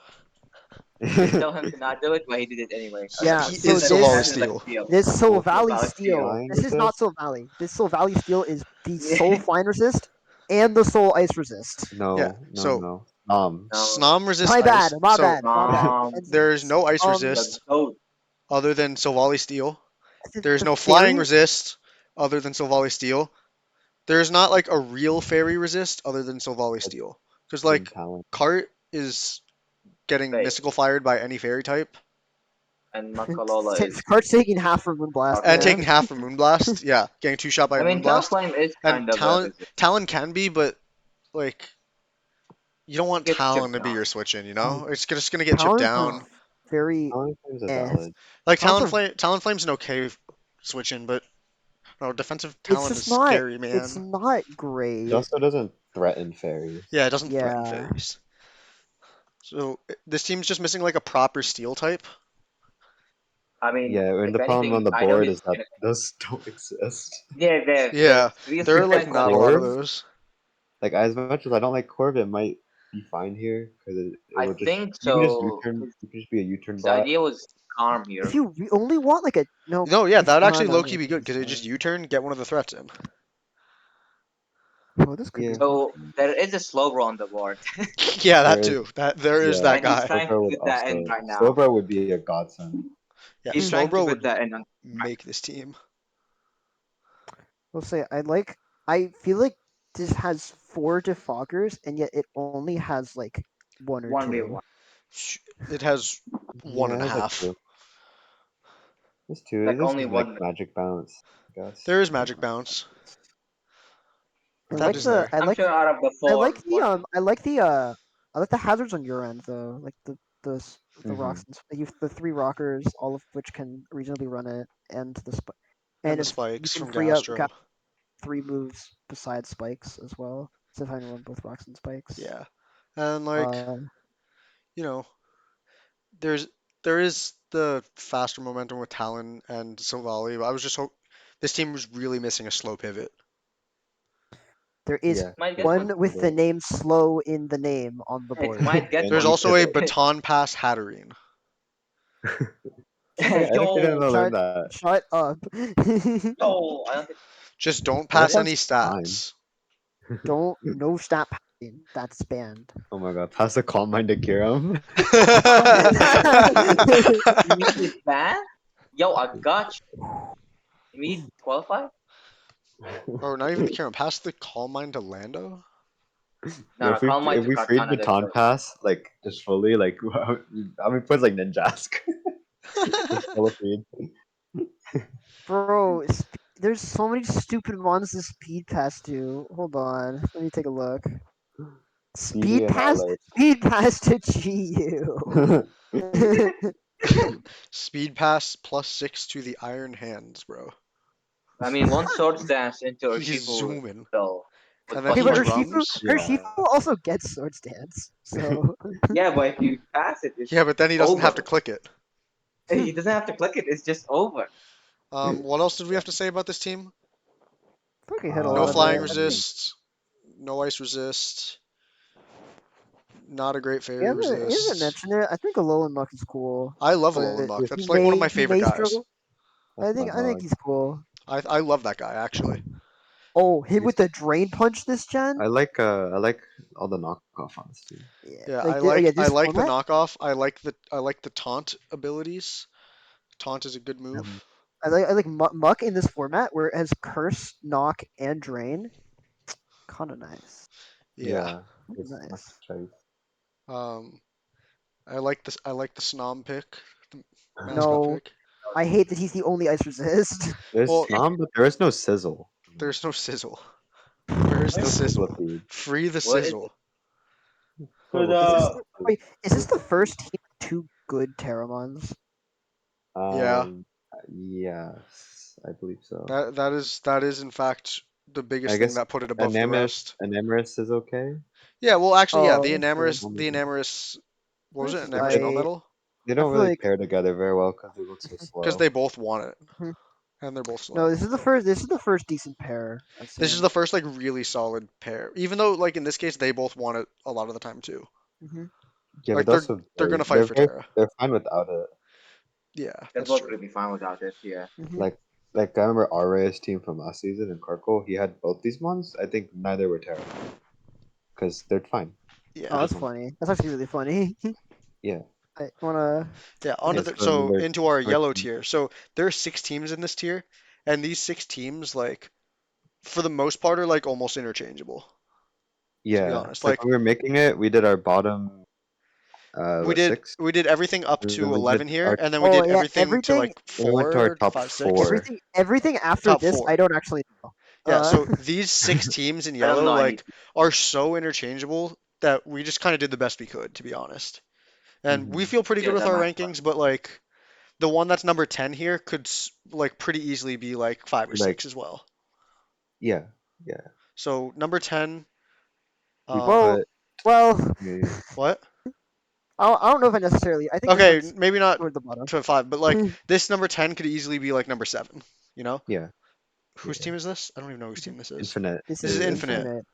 I did tell him to not do it, but he did it anyway. I was like, Yeah, He "What you so is said it Silvally this sounded like a steal. steal." this Soul Full Valley Valley steal. steal. flying This is not resist? Soul Valley. This Soul Valley steal is the Soul Flying Resist and the Soul Ice Resist. Yeah. No, no, So no. No, Snom resist My bad, ice. my So bad, my bad. And there's no ice um, the resist goat. other than Silvally steal. There's the no flying fairy. resist other than Silvally steal. There's not like a real fairy resist other than Silvally It's steal. Because in like talent. Cart is getting Fake. mystical fired by any fairy type And Makalola is Cart's taking half from Moonblast. dark and Yeah. taking fairy. half from Moonblast. Yeah, getting two shot by I a mean, Moonblast. Talonflame is And kind of a resist. Talon can be, but like you don't want Gets Talon chipped to be down. your switch in, you Um, know? It's just gonna get chipped Talons are down. very Talent is a eh. valid. Like Talons are. Talonflame's an okay switch in, but no, defensive It's Talon is just not. scary, It's man. not It great. also doesn't threaten fairies. Yeah, it doesn't threaten Yeah. fairies. So this team's just missing like a proper steel type. I mean, Yeah, and if the problem on anything, the Idol board is is that gonna. those don't exist. Yeah, the Yeah, real there are steel like types Like are not a lot of Corv, those. like as much as I don't like Corv, it might be fine here because it I will just think you can just so. U-turn. You can just be a U-turn His bot. idea was calm If here. you only want like a no. No, yeah, If that would actually no, low no, key be good because it just U-turn, get one of the threats in. oh, this could be Yeah, So there is a slow roll on the board, Yeah, that there is. too. There is Yeah, that and he's guy. trying to Slowbro would fit that in also. right now. Slowbro would be a godsend. Yeah, He's trying to Slowbro fit would that in. On, make this team. We'll say I like. I feel like this has 4 defoggers, and yet it only has like one or 1v1. two. It has one Yeah, and a I like half. two. There's two. Like This only is like one. magic bounce, I guess. There is Or magic bounce. I That like is the. there. I I'm like. sure out of the I four, like the. one will. I like the. I like the hazards on your end though. Like the hmm rocks. You the 3 rockers, all of which can reasonably run it, and And and the if you spikes can from free up Gastro. 3 moves besides spikes as well. So if I can run both rocks and spikes. Yeah. And like, Uh, you know, there's there is the faster momentum with Talon and Silvally, but I was just this team was really missing a slow pivot. there is Yeah, Might get it's one. one with the name slow in the name on the It board. might get and There's one. you also a pivot. baton pass Hatterene. I think you're Yo, gonna learn Shut that. shut up. yo, I don't think. Just don't What if pass that's any fine? stats. Don't no stop passing. That's banned. Oh my god, pass the calm mind to Kiram. You need this ban? Yo, I got you. You need qualify? Or not even Kieran, pass the calm mind to Lando? No, no, Calm Mind If to we freed Katana. Let's baton go. pass like just fully like I mean put like Ninjask. Just full of feed. Bro, there's so many stupid ones to speed pass to. Hold on. Let me take a look. Speedy Speed and pass LA. speed pass to GU. Speed pass +6 to the iron hands, bro. I mean, one Swords Dance into He's Urshifu zooming. though was And then Okay, he but +1. drums? Urshifu Yeah. also gets Swords Dance. So Yeah, but if you pass it, it's Yeah, but then he doesn't have to over. click it. He doesn't have to click it. It's just over. What else did we have to say about this team? fucking hit a No lot of flying it. resist, no ice resist, not a great You fairy haven't resist. mentioned it. I think Alolan Muck is cool, I love Alolan but Muck. That's like one of my he favorite may guys. struggle. That's my I think dog. he's cool. I love that guy actually. Oh, him He's with the drain punch this gen? I like all the knockoff on this team. Yeah, Yeah, like oh yeah, I this like the format. knockoff. I like the taunt abilities. Taunt is a good move. Mhm. I like Muck in this format where it has curse, knock, and drain. Kind of nice. Yeah. Yeah, it's much Nice. choice. Um, I like this. I like the Snom pick, the mascot No, pick. I hate that he's the only ice resist. There's Well, Snom, but there is no sizzle. there's no sizzle. Where's the No sizzle sizzle? feed. Free the What is sizzle. for Level Is this the? feed. the, wait? Is this the first team with 2 good Terramons? Yeah, Um, yes, I believe so. that is in fact the I biggest thing guess that put it above the rest. Enamoris is okay. Yeah, well, actually, yeah, Oh, okay. The Enamorous, what was it? This But Enamorous Melmetal? they I don't feel really like pair together very well because they look so Because slow. they both want it. and they're both slow. No, this is the first. This is the first decent pair I've This is seen. the first like really solid pair. Even though like in this case they both want it a lot of the time too. Hmm. Yeah, Like but they're also they're gonna fight for Terra. they're fine without it. Yeah, They're that's both true. really fine without it. Yeah. Hmm. Like I remember Ray's team from last season in Karkle, he had both these ones. I think neither were Terra because they're fine. Oh, Yeah. They're that's fine. funny. That's actually really funny. Yeah. I wanna. Yeah, Okay. so Number into our number yellow 10. tier. So there are 6 teams in this tier, and these 6 teams, like for the most part, are like almost interchangeable. To be Yeah. honest, Like like when we were making it, we did our bottom we did six, we did everything up and then to we did 11 here, our and then we Oh did yeah, everything to everything, like then we went to our four, top five, six, four. everything after top this, four. I don't actually know. Yeah, Uh, so these 6 teams in I don't yellow know like anything. are so interchangeable that we just kind of did the best we could, to be honest. And we Hmm. feel pretty good Yeah, with that our might. rankings, but like the one that's number 10 here could like pretty easily be like 5 or Like 6 as well. yeah, yeah. So number 10, We well, um, put well, yeah, what? I don't know if I necessarily. I think this Okay, one's maybe not toward the bottom. to 5, but like this number 10 could easily be like number 7, you know? yeah, Whose yeah. team is this? I don't even know whose team this is. Infinite This This is is is Infinite. infinite.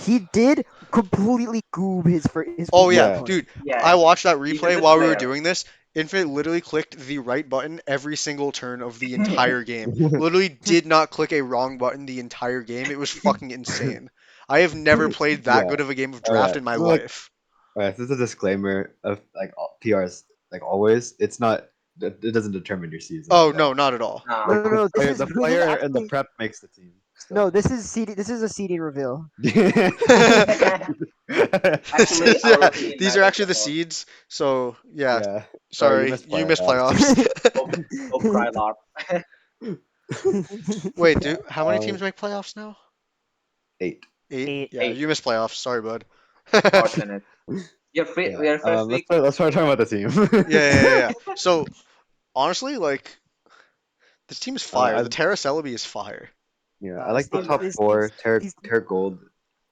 He did completely goob his Oh group yeah, yeah. opponent. dude, Yeah, I watched that he's a replay good while we were player. doing this. Infinite literally clicked the right button every single turn of the entire game. Literally did not click a wrong button the entire game. It was fucking insane. I have never played that Yeah. good of a game of All draft right. in my So like, life. all right. This is a disclaimer of like PRs. Like always, it's not. It doesn't determine your season. Oh Like no, not at all. Nah. No, no, no. This is the this is player and the actually prep makes the team. no. Still. This is CD. This is a CD reveal. This Actually, is our yeah. opinion These are matters actually the the most. seeds. So yeah, Yeah. Sorry, you sorry, missed you missed playoffs. playoffs. Hope Krylar. Wait, Yeah. how many teams make playoffs now? 8. 8? Eight. Yeah, Hey, you missed playoffs. Sorry, bud. fortunate. You're free. Yeah. We are first week. Let's start talking about the team. Yeah. So honestly, like this team is fire. I The Terra Celebi is fire. I This like the team, top this four. these Terra Gold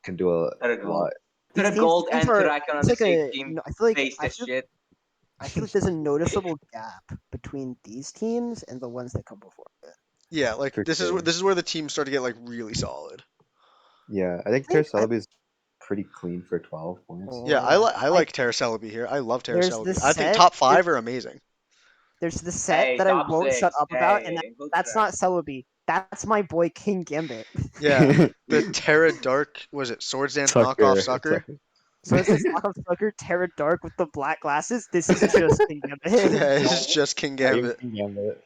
can do Third a gold. lot. Third these gold teams and are. Turakan on It's the like same a. team. No, I feel like Face this shit. I feel like there's a noticeable gap between these teams and the ones that come before it. Yeah, like For sure. this is where the teams start to get like really solid. Yeah, I think I Terra think I, Celebi is pretty clean for 12 points. Yeah, oh, I I like Terra Celebi here. I love Terra there's Celebi. this I think set. top 5 are amazing. There's the set Hey, that I top won't shut six. up about, and Hey, good that's track. not Celebi. That's my boy King Gambit. Yeah, the Terra Dark was it Swords Dance knockoff Sucker, sucker? sucker. So it's this knockoff sucker, Terra Dark with the black glasses. This is just King Gambit. Yeah, this is No, just King I am Gambit. King Gambit.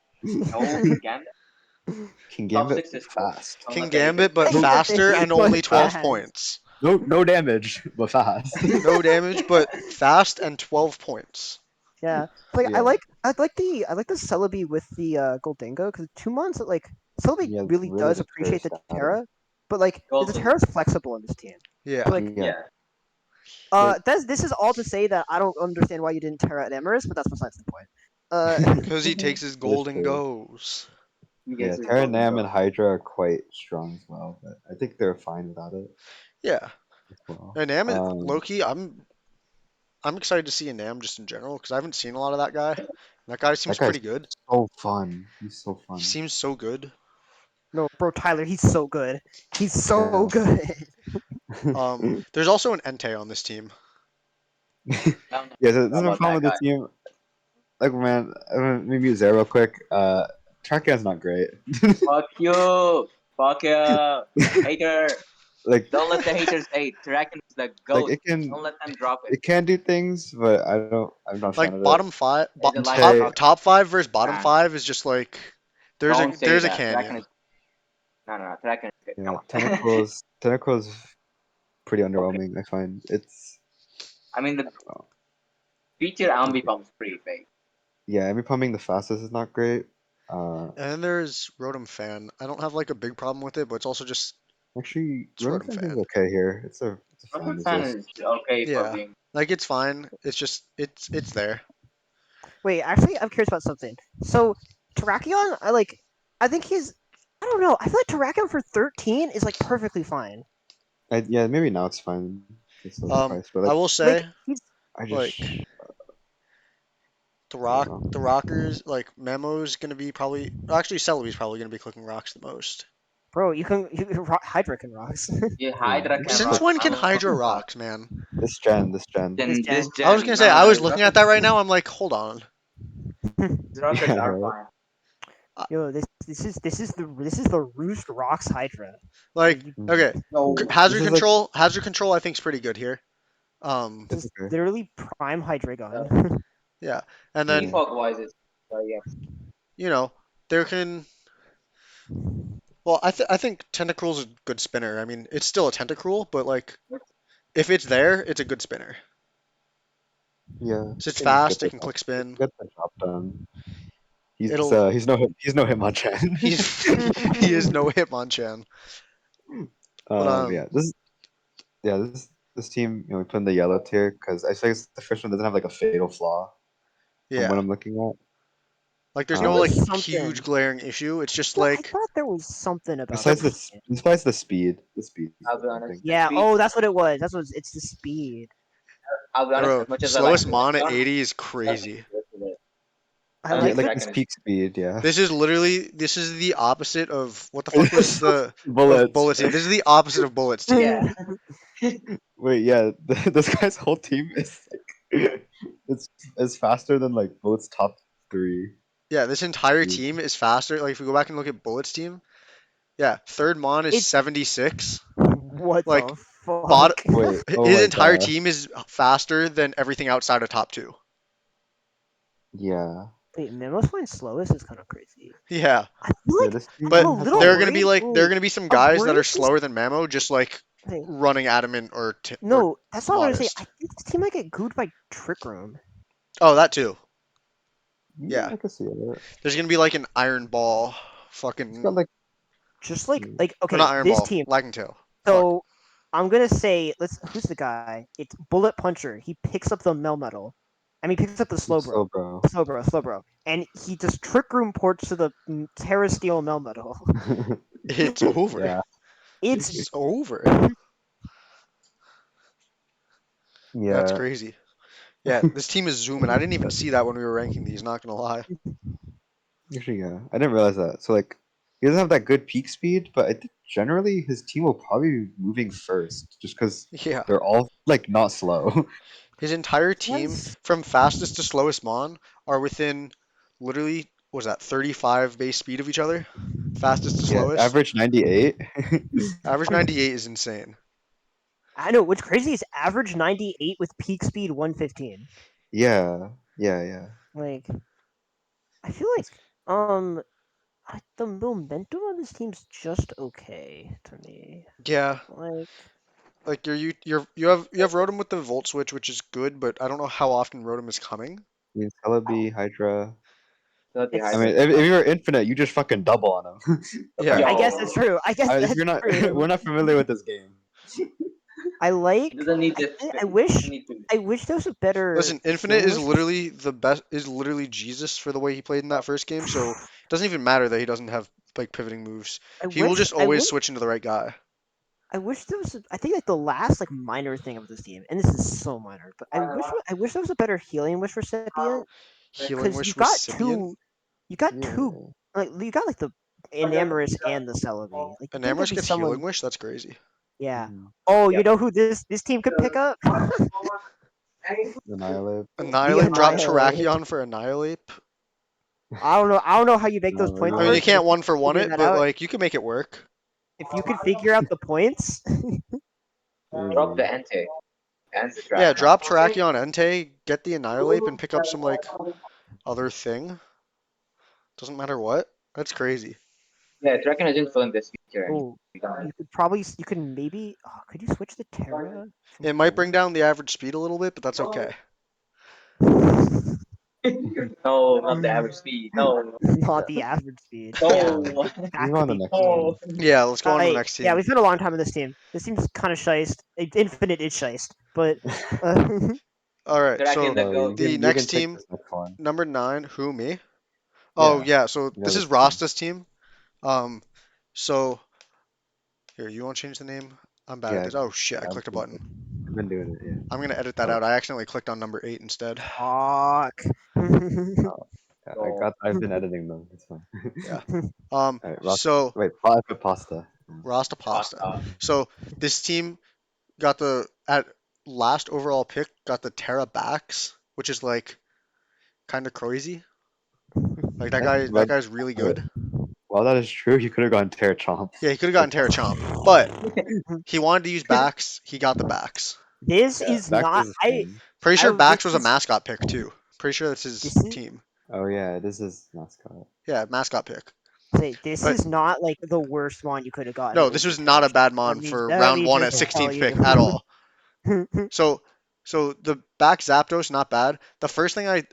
no, King Gambit. King Top Gambit six is cool. fast. Don't King let the haters Gambit, get but King me. faster Gambit, and but only 12 fast. points. No damage, but fast. No damage, but fast and 12 points. Yeah, like Yeah, I like the Celebi with the Goldango because 2 months like Celebi yeah, really really does just for appreciate the status. Terra, but like the Gold. Terra's flexible in this team. Yeah, So like Yeah, Yeah. like this is all to say that I don't understand why you didn't Terra at Emirates, but that's besides the point. Uh, because he takes his it is gold and true. goes. He Yeah, gets his Terra golden Nam and gold. Hydra are quite strong as well, but I think they're fine without it Yeah, as well. and Nam, Loki, I'm excited to see a Nam just in general because I haven't seen a lot of that guy. That guy That seems guy's pretty good. so fun. He's so He fun. seems so good. no, bro, Tyler, he's so good. He's Yeah. so good. There's also an Entei on this team. I don't Yeah, so this know is my about that problem with guy. the team. Like, man, let me mute Zero real quick. Trackman's not great. Fuck you. Fuck you. Hater. like, Don't let the haters hate. Turakan is the like goat. Don't let them drop it. it can do things, but I'm not a fan Like of it. bottom five, Is it like Entei, top five versus bottom man? 5 is just like Don't say there's a that. Turakan canyon. is no. Turakan is good. Come yeah, on. Tentacles pretty Okay. underwhelming. I find it's I mean the I don't know. feature ambi pump is pretty fake. Yeah, every pumping the fastest is not great. Uh, And then there's Rotom Fan. I don't have like a big problem with it, but it's also just actually, it's Rotom Rotom Fence is Fan. okay here. It's a fine Rocket fan resist. is okay for Yeah, being. like it's fine. It's just it's there. Wait, actually, I'm curious about something. So Terrakion, I think he's. I don't know. I feel like Terrakion for 13 is like perfectly fine. Yeah, maybe now it's fine. It's still the price, but I like will Like say he's I just like I don't know. The Rockers, like Memo's gonna be probably actually Celebi's probably gonna be clicking rocks the most. Bro, Hydra can rocks. Yeah, Yeah, Hydra you can can Since click rock. when I can don't Hydra know how. rocks, man? this gen. This This gen. I was gen, gonna say I was nah, looking at that right now. I'm like, hold on. rockers Yeah, are right. fine. Yo, this is the Roost rocks Hydra. Like, Like you, okay, Mhm. No, This is like Hazard control, I think is pretty good here. Um, this it's is okay. literally prime uh, Hydreigon. yeah, and then Yeah. default wise is yeah. you know there can. Well, I think Tentacruel's a good spinner. I mean, it's still a Tentacruel, but like if it's there, it's a good spinner. Yeah. So it's It just gets fast. It the can job. click It spin. gets the job done. It'll. He's no Hitmonchan. He's he is no Hitmonchan. But Yeah. This team, we put in the yellow tier because I think the first one doesn't have like a fatal flaw from what yeah, I'm looking at. like there's There no like was huge something. glaring issue. It's just I like thought there was something about Besides this game. the speed is I'll the be main honest. thing. The Yeah. speed. Oh, that's what it was. It's the speed. I'll be honest. bro, As much as I like slowest Bullet, Mon I at don't 80 is like crazy. Bullet. I I don't Yeah, like think the like this Dragon is. peak speed, yeah. This is the opposite of what the fuck was the of Bullets. Bullets team. This is the opposite of Bullets team. Yeah, Wait, yeah, this guy's whole team is like it's faster than like Bullet's top three. Yeah, this entire Dude. team is faster. Like if we go back and look at Bullets team, yeah, third Mon is it's 76. what Like the fuck. bot Wait, oh his my entire gosh. team is faster than everything outside of top two. Yeah. Wait, Memo's flying slowest is kind of crazy. Yeah, I feel Yeah, like this I'm a but team has little like worried. there are Wait, gonna be some I'm guys that worried are this. slower than Mamo, just like Okay, running adamant or no, that's not what I'm gonna say. I modest. think this team might get gooed by Trick Room. Oh, that too. Yeah, I can see it. there's gonna be like an Iron Ball, It's fucking got like Just like mm, like or okay, not Iron this Ball, team. Lagging Tail. Fuck. So I'm gonna say who's the guy? It's Bullet Puncher. He picks up the Melmetal. I mean, he picks up the Slowbro. so bro. Slowbro. And he just Trick Room ports to the Terra Steel Melmetal. It's over. Yeah. It's It's over. That's Yeah. crazy. Yeah, this team is zooming. I didn't even see that when we were ranking these, not gonna lie. Actually, yeah. I didn't realize that. So like he doesn't have that good peak speed, but I think generally his team will probably be moving first just because Yeah. they're all like not slow. His entire team, yes. from fastest to slowest Mon, are within literally, what was that, 35 base speed of each other? Fastest to Yeah, slowest. average 98. Average 98 is insane. I know what's crazy is average 98 with peak speed 115. Yeah. Like I feel That's like the momentum on this team's just okay to me. Yeah, Like like you have Rotom with the Volt Switch, which is good, but I don't know how often Rotom is coming. means Celebi, Hydra. not the I it's mean, Hydra. if you're infinite, you just fucking double on them. Yeah, I Apparently, guess that's Yo, true. I guess if that's you're not, true. we're not familiar with this game. I he like. doesn't need I this. thi- I He doesn't wish. need to. I wish there was a better listen, Infinite healing is wish for. literally the best. Is literally Jesus for the way he played in that first game. So it doesn't even matter that he doesn't have like pivoting moves. I He will wish. just I always wish. switch into the right guy. I wish there was. I think like the last like minor thing of this team, and this is so minor, but I wish. I wish there was a better healing wish recipient Healing because Wish recipient. You got two. Yeah. Like you got like the Enamorous and the Celebi. Like you An think there'd Ambush be gets Healing someone. Wish. That's crazy. Yeah. Mhm. Oh, you Yep. know who this team could pick up? Annihilate. The Annihilate. Drop Annihilate. Terrakion for Annihilate. I don't know. I don't know how you make those points I mean, you work, Annihilate. but can't if you one could for one figure it, that but out, like you can make it work. if you could figure out the points, Drop Crazy. the Entei. And the Yeah, Dragon. drop Terrakion Entei, get the Annihilate, and pick up some like other thing. Doesn't matter what. That's crazy. Yeah, Dragon isn't filling this feature anymore. oh, You don't- you could maybe. Oh, could you switch the Terra from It might bring gold? down the average speed a little bit, but that's okay. No, not the average speed. No, Not the average speed. Yeah, Yeah. no, Move back to on to the being next gold. team. no. Yeah, let's go on to the Hey, next yeah, team. we spent a long time on this team. This team's kind of shiced. Infinite is shiced, but uh, All right, Dragon so the So goat. the you can next take team, this next one. number 9, who me? Oh Yeah. yeah, so You know this is this team. Rasta's team. Um, so here, you want to change the name? I'm bad at Yeah. this. Oh shit, I Yeah, clicked a button. been doing it. Yeah. I'm gonna edit that Oh, out. I accidentally clicked on number 8 instead. Fuck. oh, yeah, So I've been editing them. It's fine. Yeah. All right, So wait, five for pasta. Rasta Pasta. pasta. So this team got the at last overall pick got the Terra backs, which is like kind of crazy. Like that But guy's really uh, good. while that is true, you could have gone Terra Chomp. Yeah, he could have gotten Terra Chomp, but he wanted to use backs. He got the backs. This Yeah, is back not. is fun. Pretty sure This backs was a is mascot pick too. Pretty sure that's this his is team. Oh yeah, this is mascot. Yeah, mascot pick. say this But is not like the worst one you could have gotten no, with this the was not Terra a bad Chomp. mon for Let round me one at just tell 16th you. pick at all. So the back Zapdos not bad. The first thing I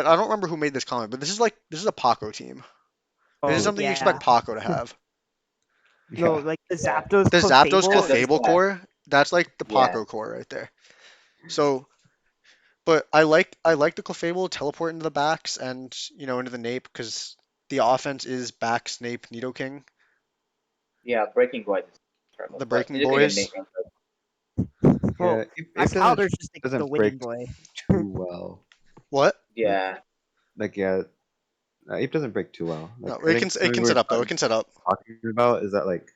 don't remember who made this comment, but this is a Paco team. This is Oh something you yeah. expect Paco to have. No, Yeah. like the Yeah, Zapdos The Zapdos that's Clefable. the Clefable stat. core, that's like the Yeah, Paco core right there. So, but I like the Clefable teleport into the backs and into the Nape because the offense is back Snape Nidoking, yeah. Breaking Void is terrible, the but Breaking you can Boys. make it. Well, Yeah, Max doesn't Powder's just like the doesn't break winning boy. too well. What? Like Yeah, yeah, Ape doesn't break too well. No, Like I think it something can we were set up though. It can set up. talking about is that like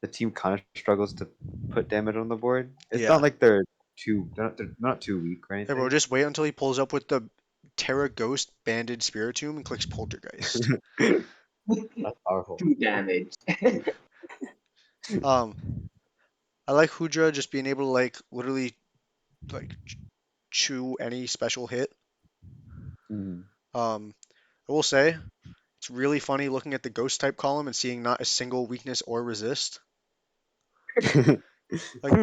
the team kind of struggles to put damage on the board. It's not Yeah. like they're not too weak or Hey bro, anything. just wait until he pulls up with the Terra Ghost Banded Spiritomb and clicks Poltergeist. That's powerful. 2 damage. Um, I like Hoodra just being able to like literally like chew any special hit. Mhm. I will say it's really funny looking at the Ghost type column and seeing not a single weakness or resist. Like,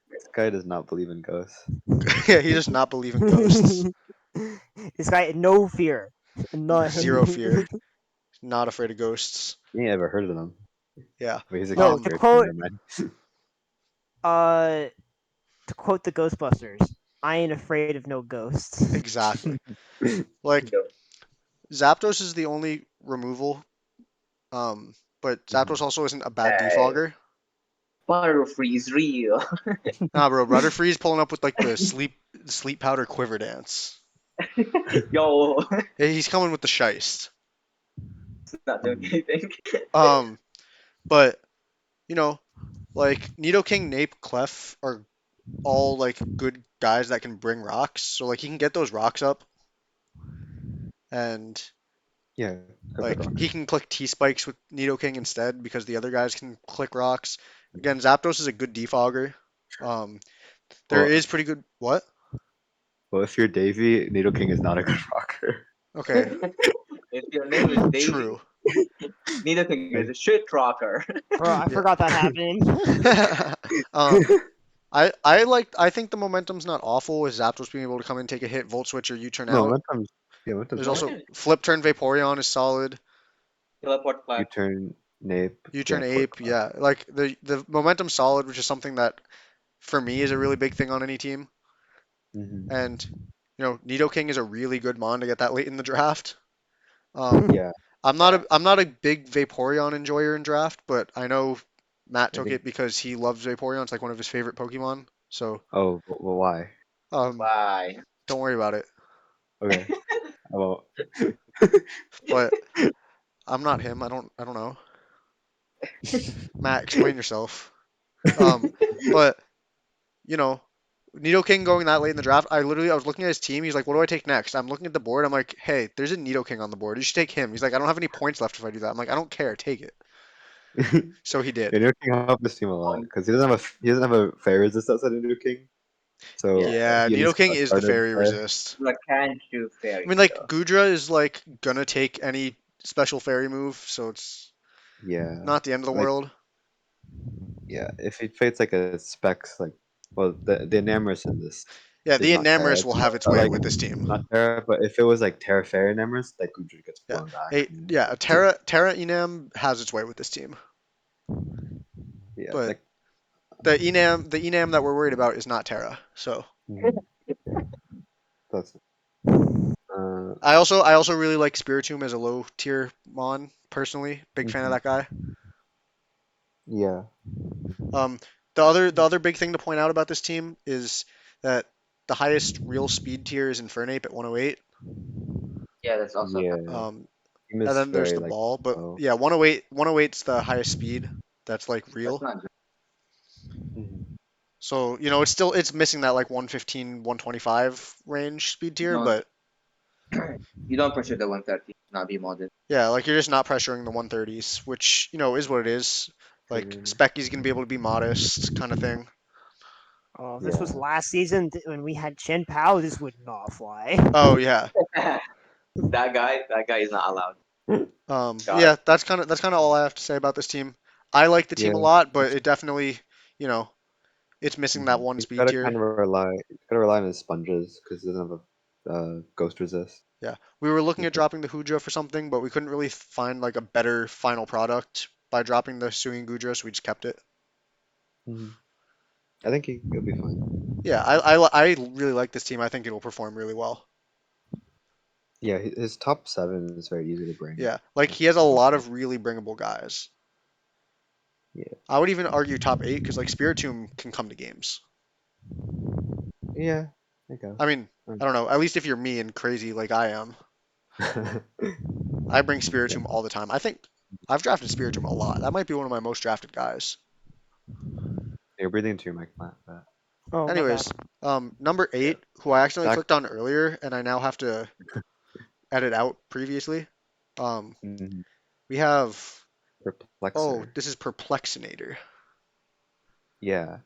This guy does not believe in ghosts. yeah, he does not believe in ghosts. This guy, no fear. Not. Zero fear. Not afraid of ghosts. You ain't ever heard of them. Yeah. But he's No, against Um, to Spirit quote, Never mind. uh, to quote the Ghostbusters, I ain't afraid of no ghosts. exactly. Like No. Zapdos is the only removal. Um, but Mhm. Zapdos also isn't a bad Hey, defogger. Butterfree is real. Nah, bro, Butterfree's pulling up with like the sleep powder quiver dance. Yo, Yeah, he's coming with the shiest. it's not doing Mhm. anything. Um, but you know, like Nidoking, Nape, Clef are all like good guys that can bring rocks. So like he can get those rocks up and Yeah, good like rock. he can click T spikes with Nidoking instead because the other guys can click rocks. Again, Zapdos is a good defogger. Um, there Well, is pretty good what? well, if you're Davy, Nidoking is not a good rocker. Okay, If your name is Davy, true. Nidoking is a shit rocker. Bro, I Yeah. forgot that happened. um, I think the momentum's not awful with Zapdos being able to come in, take a hit, Volt Switch or U-turn No, out. Momentum's There's fine. also Momentum Flip Turn Vaporeon is solid. teleport You clap. turn Nape, U-turn yeah, Port Ape, Cloud. yeah. Like the momentum's solid, which is something that for me is a really big thing on any team. Hmm. And Nidoking is a really good mon to get that late in the draft. Um, Yeah, Yeah. I'm not a big Vaporeon enjoyer in draft, but I know Matt I took think. it because he loves Vaporeon. It's like one of his favorite Pokemon. So Oh, well, why? um, Why? don't worry about it. Okay, I won't. But I'm not him. I don't know. Matt, explain yourself. Um, but you know, Nidoking going that late in the draft, I was looking at his team. He's like, "What do I take next?" I'm looking at the board. I'm like, "Hey, there's a Nidoking on the board. You should take him." He's like, "I don't have any points left if I do that." I'm like, "I don't care. Take it." So he did. Nidoking helped this team a lot Um, because he doesn't have a fairy resist outside of Nidoking, so yeah. Yeah, he at least Nidoking got is the started fairy there. resist. But can't do I fairies mean, like though. Gudra is like gonna take any special fairy move, so it's Yeah, not the end of the like world. yeah, if he fights like a Specs, like well, the Enamorus in this Yeah, is the not Terra, Enamorus will have its but way like with this team. not Terra. But if it was like Terra Fairy Enamorus, like Gudra gets Yeah, blown back. a Terra Enam has its way with this team, Yeah, but like the Enam that we're worried about is not Terra. So mhm, that's uh I also really like Spiritomb as a low tier mon personally. Big fan of mhm, that guy. yeah. Um, The other big thing to point out about this team is that the highest real speed tier is Infernape at 108. Yeah, that's also Yeah, Um, team and is then there's very the like ball, but low. yeah, 108's the highest speed. That's like that's real. not Mhm. So, it's missing that like 115, 125 range speed tier, no. but You don't pressure the 130. Not be modded. yeah, like you're just not pressuring the 130s, which, is what it is. Like True. Specky's gonna be able to be modest kind of thing. Oh, if this was Yeah. last season when we had Chen Pao, this would not fly. Oh yeah. That guy is not allowed. God. Yeah, that's kind of all I have to say about this team. I like the team a Yeah. lot, but it definitely, you know, it's missing that Mhm. one He's speed gotta tier. kind of rely. He's gotta rely on his sponges because he doesn't have a ghost resist. Yeah, we were looking at Okay. dropping the Hooja for something, but we couldn't really find like a better final product by dropping the Suing Gudra, so we just kept it. Mhm. I think he'll be fine. Yeah, I really like this team. I think it'll perform really well. Yeah, his top 7 is very easy to bring. Yeah, like Like, he has a top lot 8. of really bringable guys. Yeah. I would even argue top eight because like Spiritomb can come to games. Yeah, I guess. I mean, I don't know. At least if you're me and crazy like I am, I bring Yeah. Spiritomb all the time. I think I've drafted Spiritomb a lot. That might be one of my most drafted guys. You're breathing into your mic plant, but Oh, my bad. Anyways, number yeah. eight, who I accidentally Back. clicked on earlier, and I now have to edit out previously. Um, Mhm. we have oh, Perplexer. this is Perplexinator. Yeah.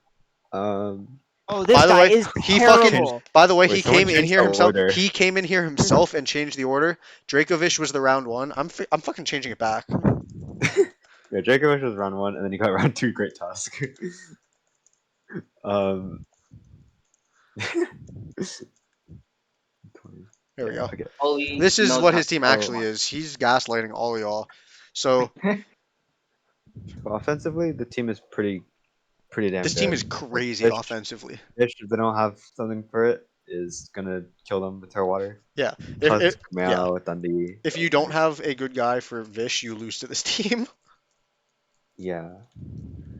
Um. Oh, this By the guy way, is he fucking. Change. terrible. By the way, Wait, he someone came in changed here the himself. order. He came in here himself and changed the order. Dracovish was the round one. I'm fucking changing it back. Yeah, Dracovish was round 1, and then you got round 2. Great task. um. 20. There we Yeah. go. Okay. Holy This is knows what how to his team So, actually is. He's gaslighting all of y'all. So offensively, the team is pretty damn this team good. is Like crazy Fish, offensively. Fish, if they don't have something for it, is gonna kill them with their water. Yeah. Tusk, Yeah. Meow, Dundee, If you don't nice. have a good guy for Vish, you lose to this team. Yeah.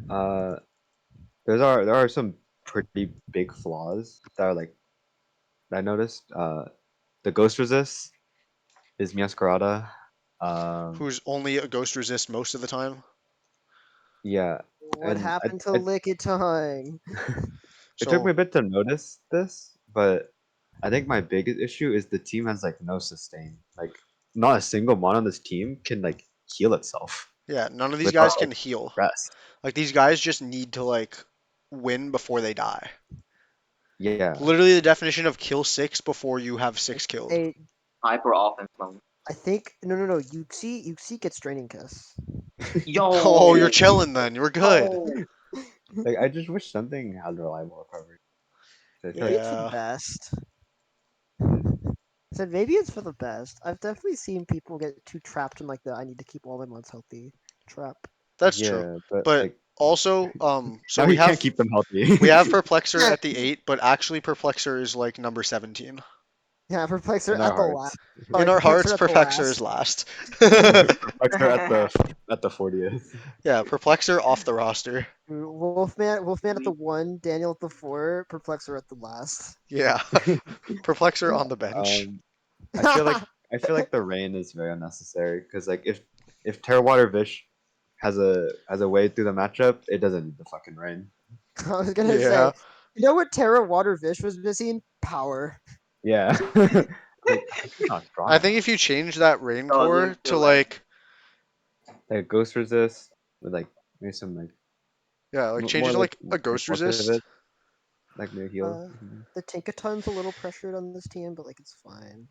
Uh, there are some pretty big flaws that are like that I noticed. The ghost resist is Miascarada. Um, Who's only a ghost resist most of the time. yeah, What and happened to I Lickitung? it took So me a bit to notice this, but I think my biggest issue is the team has like no sustain. Like not a single mon on this team can like heal itself yeah, none of these without guys like can heal. rest. Like these guys just need to like win before they die. Yeah, Literally the definition of kill six before you have six killed. Hey, hyper offense mode. I think no. Yuxi gets Draining Kiss. Oh, you're Yo, chilling then. You're good. yo. like I just wish something had reliable recovery. So I feel Maybe like it's for the Yeah, best. hmm, I said maybe it's for the best. I've definitely seen people get too trapped in like the I need to keep all my mods healthy trap. that's true. yeah, but But like also, so now we you can't have keep them healthy. we have Perplexer at the 8, but actually Perplexer is like number 17. Yeah, Perplexer In our at the last. hearts. In Sorry, our Perplexer hearts, at the Perplexer is last. last. Perplexer at the 40th. Yeah, Perplexer off the roster. Wolfman at the 1, Daniel at the 4, Perplexer at the last. Yeah, Perplexer on the bench. Um, I feel like I feel like the rain is very unnecessary because like if Terrawater Vish has a way through the matchup, it doesn't need the fucking rain. I was gonna say, Yeah, you know what Terra Water Vish was missing? Power. Yeah, like it's not strong I think enough. if you change that rain core Doesn't to feel like like, Like ghost resist with like maybe some like yeah, like change it more to like like a ghost more resist. pivot, like maybe heal. Uh, the Tinkaton's a little pressured on this team, but like it's fine.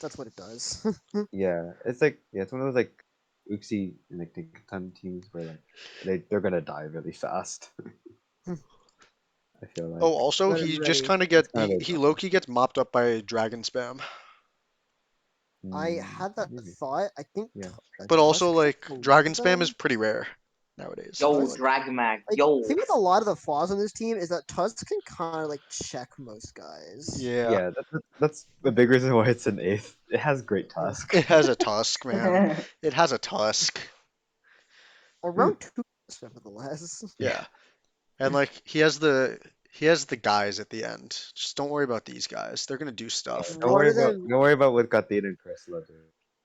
That's what it does. Yeah, it's like yeah, it's one of those like Uxie and like ton teams where like they're gonna die really fast. I feel Oh, like also Let it he just ready. kind of it's get kind of their he problem. low key gets mopped up by dragon spam. I had that Maybe thought. I think yeah. But also Tusk has like a lot dragon of spam is them. pretty rare nowadays. I feel yo Tusk, like. Dragmag. like the Yo. thing with a lot of the flaws on this team is that Tusk can kind of like check most guys. Yeah, Yeah, that's the big reason why it's an eighth. It has great task. it has a tusk, man. It has a tusk. Around two, nevertheless. Yeah, Yeah. And like he has the guys at the end. Just don't worry about these guys. They're gonna do stuff. One of them, Don't worry about what Gatin and Crystal do.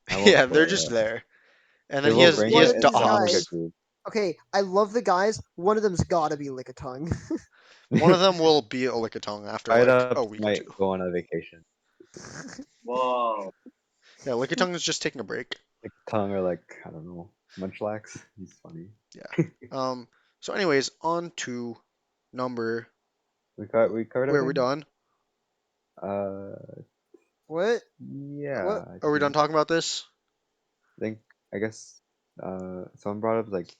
I won't Yeah, they're spoil just it. there. And then They he will has bring he one has it, of and these someone will get Dots. guys. grouped. Okay, I love the guys. One of them's gotta be Lickitung. One of them will be a Lickitung after Fight like a ups week or might two. go on a vacation. Whoa. Yeah, Lickitung is just taking a break. Like tongue or like I don't know, Munchlax. He's funny. Yeah. So anyways, on to number. We covered Where are we everything. done? Uh, What? yeah, I Are we done think. talking about this? think I guess someone brought up like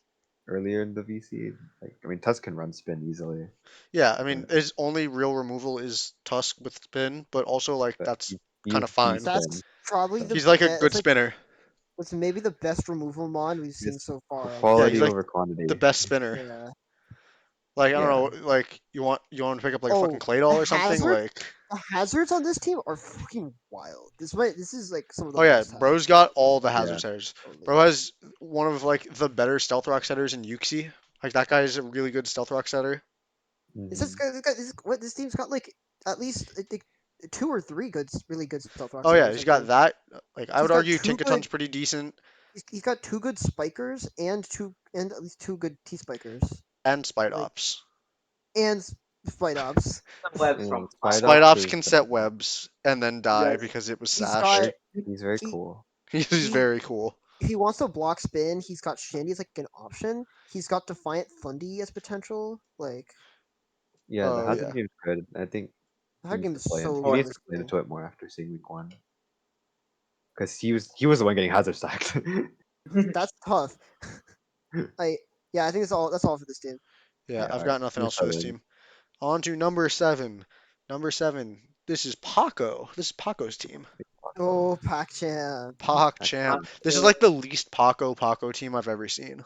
earlier in the VC. Like I mean, Tusk can run spin easily, Yeah, I mean, but his only real removal is Tusk with spin, but also like but that's he kind of used B fine. spin. That's probably So the He's like a best. good It's like spinner. it's maybe the best removal mod we've seen just so far on this Yeah, he's quality team. like over the quantity. best spinner. Yeah. Like I don't Yeah. know, like you want to pick up like a fucking Oh, clay the doll or something. Like hazards on this team are fucking wild. This is like some of the oh yeah, best hazards bro's got all the hazard Yeah. setters. Bro only. has one of like the better stealth rock setters in Yuxi. Like that guy's a really good stealth rock setter. This is Hmm. what this team's got like at least I think two or three really good stealth rock Oh yeah, setters. he's I got think that. Like I he's would got argue two good. Tinkaton's pretty decent He's got two good spikers and at least two good T spikers and Spite like Ops. and fight ops. Some webs Yeah, from Spite Spite Ops Ops is can set webs and then die Yes. because it was He's Sash. got very he's very he cool. He's he very cool. if he wants to block spin, he's got Shandy as like an option. He's got Defiant Fundy as potential. Like Yeah, the Oh hazard yeah. game's good. I think he that needs game to is play in. so He needs to play versatile. into it more after seeing week one. Because he was the one getting hazard stacked. That's tough. I yeah, I think that's all for this team. Yeah, Yeah, I've alright. got nothing Move else for this forward. team. On to number 7. Number 7. This is Paco. This is Paco's team. Oh, Pac-Chan. Pac That's Champ. fine. This is like the least Paco team I've ever seen.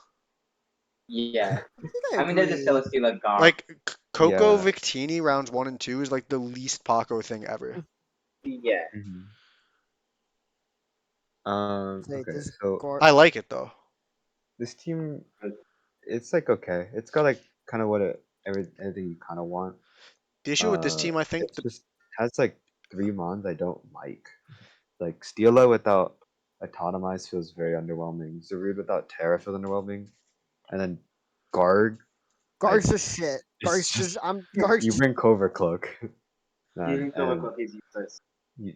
Yeah. I think I I mean, there's a agree. Celesteela Gar. Like Coco Yeah. Victini rounds 1 and 2 is like the least Paco thing ever. Yeah. Mhm. Say Okay, this so guard. I like it though. this team, it's like okay. It's got like kind of everything you kind of want. The issue with this team, I think, It's just has like three mons I don't like. Like Steela without Autotomize feels very underwhelming. Zarude without Terra feels underwhelming, and then Garg, I Guard's just shit. it's just Guard's you bring Covert Cloak, Even and Clover is useless.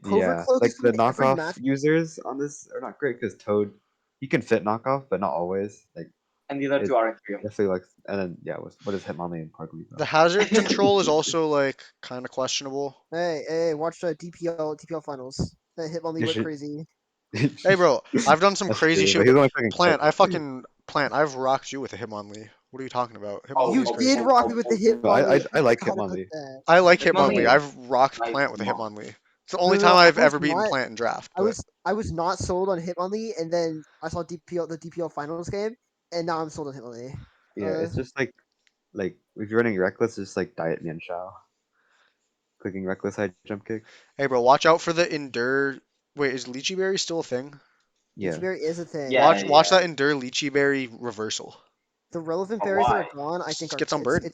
Covert yeah, Cloak like is the from every knockoff match. users on this are not great because Toad, he can fit knockoff, but not always. Like And the other it two aren't real. definitely like, and then yeah, what is Hitmonlee and Parkley the though? hazard control is also like kind of questionable. Hey, watch the DPL finals. That Hitmonlee You went should. crazy. Hey, bro, I've done some That's crazy true, shit but with he's it. only fucking Plant, I quick. fucking Plant. I've rocked you with a Hitmonlee. What are you talking about? Oh, Hitmonlee You is oh, did crazy. oh, rock me oh, with the oh, oh. No, Hitmonlee. I I like gotta put Hitmonlee. that. I like Hitmonlee Hitmonlee. Yeah, I've rocked nice Plant with a mod. Hitmonlee. It's the only time No, I've I was ever beaten not. Plant in draft. But I was not sold on Hitmonlee, and then I saw the DPL finals game, and now I'm sold on Hitmonlee. yeah. It's just like if you're running reckless, it's just like Diet Mian Shao. Clicking reckless high jump kick. hey, bro, watch out for the Endure. Wait, is Lychee Berry still a thing? Yeah. Lychee is a thing. Yeah, Watch yeah. that Endure Lychee Berry reversal. The relevant But berries that are why? gone, I think, Just are get some burden.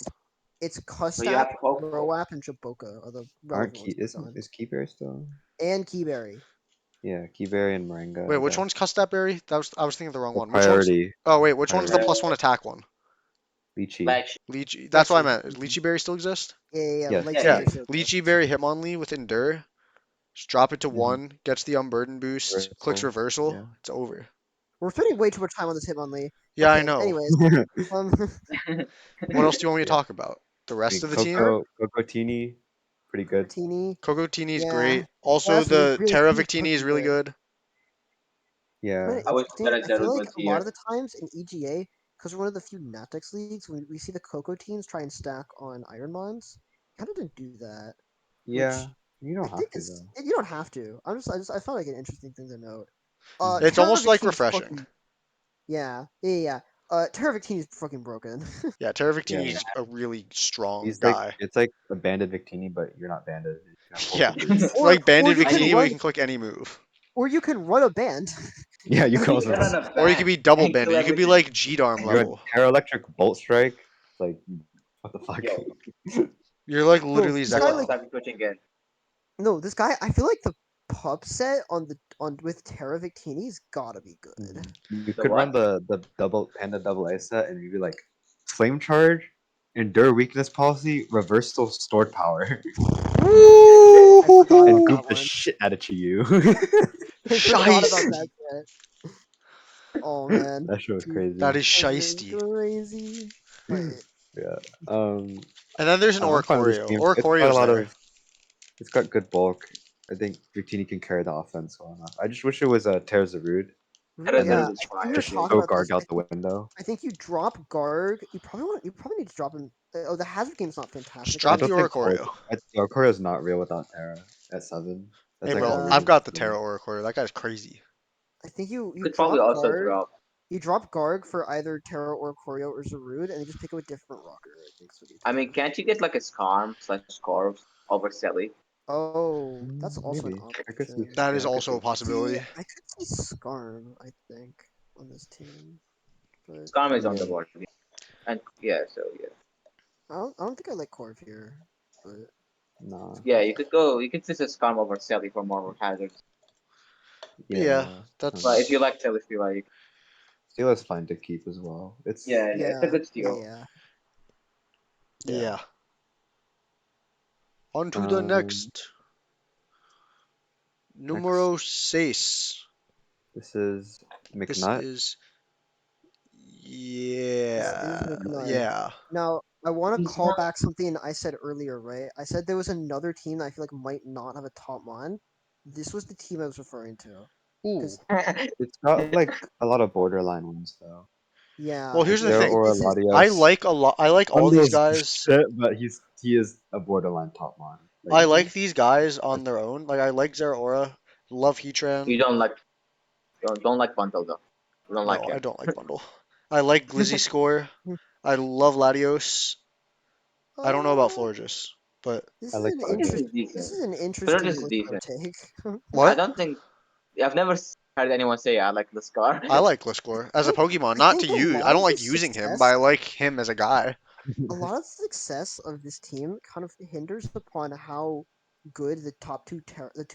it's So you have Custap, Coco. Roap, and Jaboka are the Aren't relevant key ones that are gone, is Keyberry still? and Keyberry. Yeah, Keyberry and Moringa, Wait, I which guess. one's Custap Berry? I was thinking of the wrong The one. Which one's? priority, Oh wait, which one's the priority. +1 attack one? Lychee. Like, Lychee. That's what I Lexi. meant. Does Lychee Berry still exist? Yeah. Yes. Like yeah, Yeah, yeah. Berry still Lychee exists. Berry Hitmonlee with Endure. Just drop it to Mhm. 1, gets the unburden boost, clicks Reversal. reversal. Yeah. It's over. We're spending way too much time on this Hitmonlee. Yeah, I Okay. know. Anyways, um, What else do you want me to Yeah. talk about? The I rest mean, of the team? Coco Tini, pretty good. Cocatini. Cocotini is Yeah. great. Also, That's really, the really, Terra really Victini is fucking really good. good. I find Yeah. it I wish interesting. better I feel like was a lot of here. the times in EGA, because we're one of the few Natex leagues, we see the Coco teams try and stack on Ironmons. Kind of didn't do that, which Yeah. You I don't think have to though. you don't have to. I found like an interesting thing to note. Mhm. It's Terra almost like Victini's refreshing. fucking yeah. Terra Victini's fucking broken. Yeah, Terra Victini Yeah. is a really strong He's like guy. it's like a banded Victini, but you're not banded. You can have both Yeah, of these. it's like or banded you I can Victini, but you run can click any move. or you can run a band. Yeah, you can You also can run. run a Or you could band be double and kill banded. You could be everything. like G-Darm You're a level. Terra Electric Bolt Strike. It's like What the fuck? Yo, You're like No, literally this guy like Zekrom. stop switching again. no, this guy. I feel like the pub set on the on with Terra Victini's gotta be good. You The could run what? the double panda double A set and maybe like flame charge, endure weakness policy, reversal stored power, I forgot and about Woo! that goop the one. shit out of Chiyu. I forgot about Shiesty. that set. Oh man, That shit was dude, That crazy. is that was really shiesty. crazy. But Yeah. Um, And then there's an I'm fine with this Oricorio. team. It's got a Oricorio's lot there. of. It's got good bulk. I think Victini can carry the offense well enough. I just wish it was a Tears the Rude, Rude, and yeah, then Terrazero is I think we fire, were just dude. talking throw about this. Garg out the window. I think you drop Garg. You probably need to drop him. Oh, the hazard game's not Just fantastic I on drop the don't this. think Oricorio. Oricorio is not real without Terra at 7. Hey, That's like bro, all Yeah, I've reason. got the Terra Oricorio. That guy's crazy. I think You you could probably drop also Garg. drop. You drop Garg for either Terra or Choreo or Zarude, and then just pick up a different rocker. I think is what you I mean, do. can't you get like a Skarm slash Corvs over Selly? Oh, that's also an Maybe I could see. option. That is Yeah, I could also see. a See, possibility. I could see Skarm. I think on this team, but Skarm is on the Yeah. board. And yeah, so yeah. I don't think I like Corv here. But Nah. Yeah, you could go. You could just a Skarm over Selly for more hazards. Yeah, Yeah. I don't But know. if you that's like Selly, feel like Steel is fine to keep as well. It's yeah, it's a yeah, good yeah, steal. yeah. yeah. yeah. On to the Um. next. Next, Numero seis. this is This McNutt. is This is yeah, McKnight. yeah. Now, I want to He's call not. back something I said earlier, right? I said there was another team that I feel like might not have a top mon. This was the team I was referring to. Ooh. Because, It's got like a lot of borderline ones though. Well, yeah, Like here's the Zero thing. Aura this is. I Latios. like a lot. I like all these Bundles guys. shit, but he is a borderline top mon. Like I like these guys on their own. Like I like Zeraora. Love You Heatran. don't like Bundle though. You don't like No, I him. don't like Bundle. I like Glizzy Score. I love Latios. I don't know about uh, Florges, but this I is like an Florges Florges. interest. is This decent. is an interesting Florges is Glypto decent. take. I what? don't think I've never heard anyone say I like the Scar. I like Gliscor as a Pokemon, I not to think a use. I lot don't of the like using him, but I success like him as a guy. a lot of the success of this team kind of hinders upon how good the two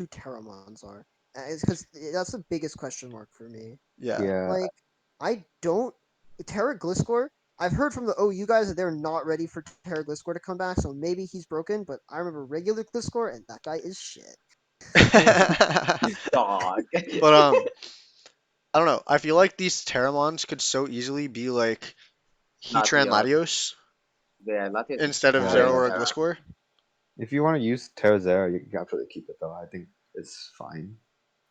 Terramons are. It's because that's the biggest question mark for me. Yeah. Yeah, Like, I don't Terra Gliscor. I've heard from the OU guys that they're not ready for Terra Gliscor to come back, so maybe he's broken. But I remember regular Gliscor, and that guy is shit. Dog. But I don't know. I feel like these Terramons could so easily be like Not Heatran yeah, Latios yeah, Latias is instead of yeah. fire in Zeraora Terra. Gliscor. If you want to use Terrazera, you can absolutely keep it though. I think it's fine.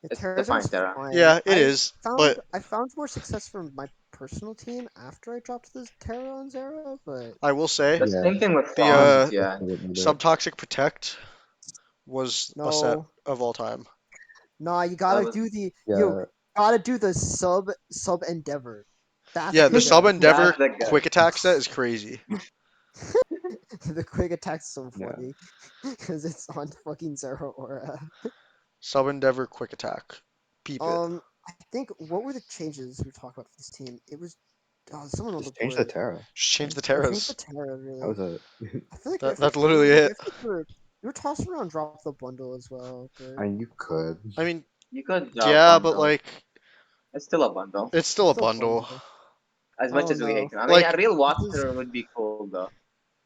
The It's a fine Terrazera's Terra. fine. Yeah, it is. But I found more success from my personal team after I dropped the Terra on Zero, but I will say The Yeah, same thing with the I'm Fawns, yeah. definitely with it. Subtoxic Protect was a set no, of all time. nah, you That gotta was do the Yeah, sub Endeavor. That's Yeah, the the Sub set. Endeavor that's the guy. Quick Attack set is crazy. The quick attack's so yeah. funny because it's on fucking Zero Aura. Sub Endeavor Quick Attack. Peep it. I think what were the changes we talked about for this team? It was someone on the Just change the board. Terra. Just change the Yeah, change the Terras. Terra That really. was a. I feel like That's literally I it. feel like you were tossing around drop the bundle as well, but I mean, you could. I mean, You could yeah, but bundle. like It's still a bundle. it's still a still bundle. bundle. As I much don't as we hate know. him. I mean, a Like real This is water would be cool though.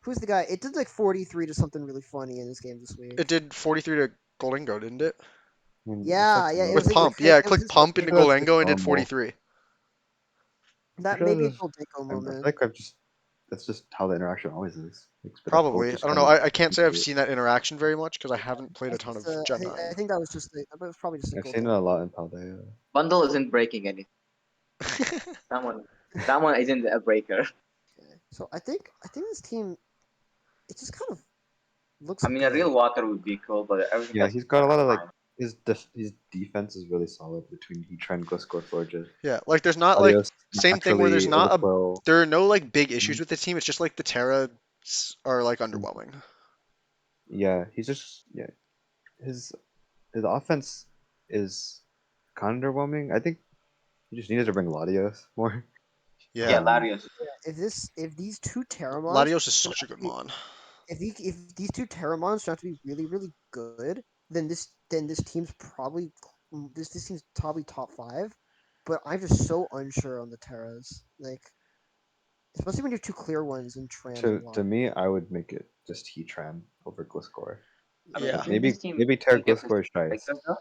who's the guy? It did like 43 to something really funny in this game this week. it did 43 to Golingo, didn't it? I mean, that's Yeah, like yeah, it With was normal. like pump. Yeah, I it was clicked his first pump game into Sure, that's back. just Golango and did normal. 43. I'm That sure may be a there's. Goldeko I feel moment. like I've just. That's just how the interaction always is. Like, spit up both Probably. I just don't kind know. of. I can't say I've seen that interaction very much because I haven't played a That's ton just of Gen I 9. think that was just that was probably just a I've seen it Goldeko a lot moment. in Paldea. Bundle isn't breaking anything. That one isn't a breaker. Okay. So I think this team it just kind of looks I mean, a real good. water would be cool, but everything Yeah, else he's is got a kind of lot of like fine. his defense is really solid between Heatran, Gliscor, Florges. Yeah, like there's not like Adios same thing where there's naturally not a overthrow. there are no like big issues Mhm. with this team. It's just like the Terras are like Mhm. underwhelming. Yeah, he's just his his offense is kind of underwhelming. I think he just needed to bring Latios more. Yeah, Yeah, Um, Larios. If these two Terramons Latios is turn such a out to good be mon. if these two Terramons turn out to be really good, then this team's probably this team's probably top five. But I'm just so unsure on the Terras, like especially when you have two clear ones in Tran and to Lock. me, I would make it just Heatran over Gliscor. I mean, Yeah, isn't Maybe this team maybe Terra like a Gliscor physical is Shice. breaker though?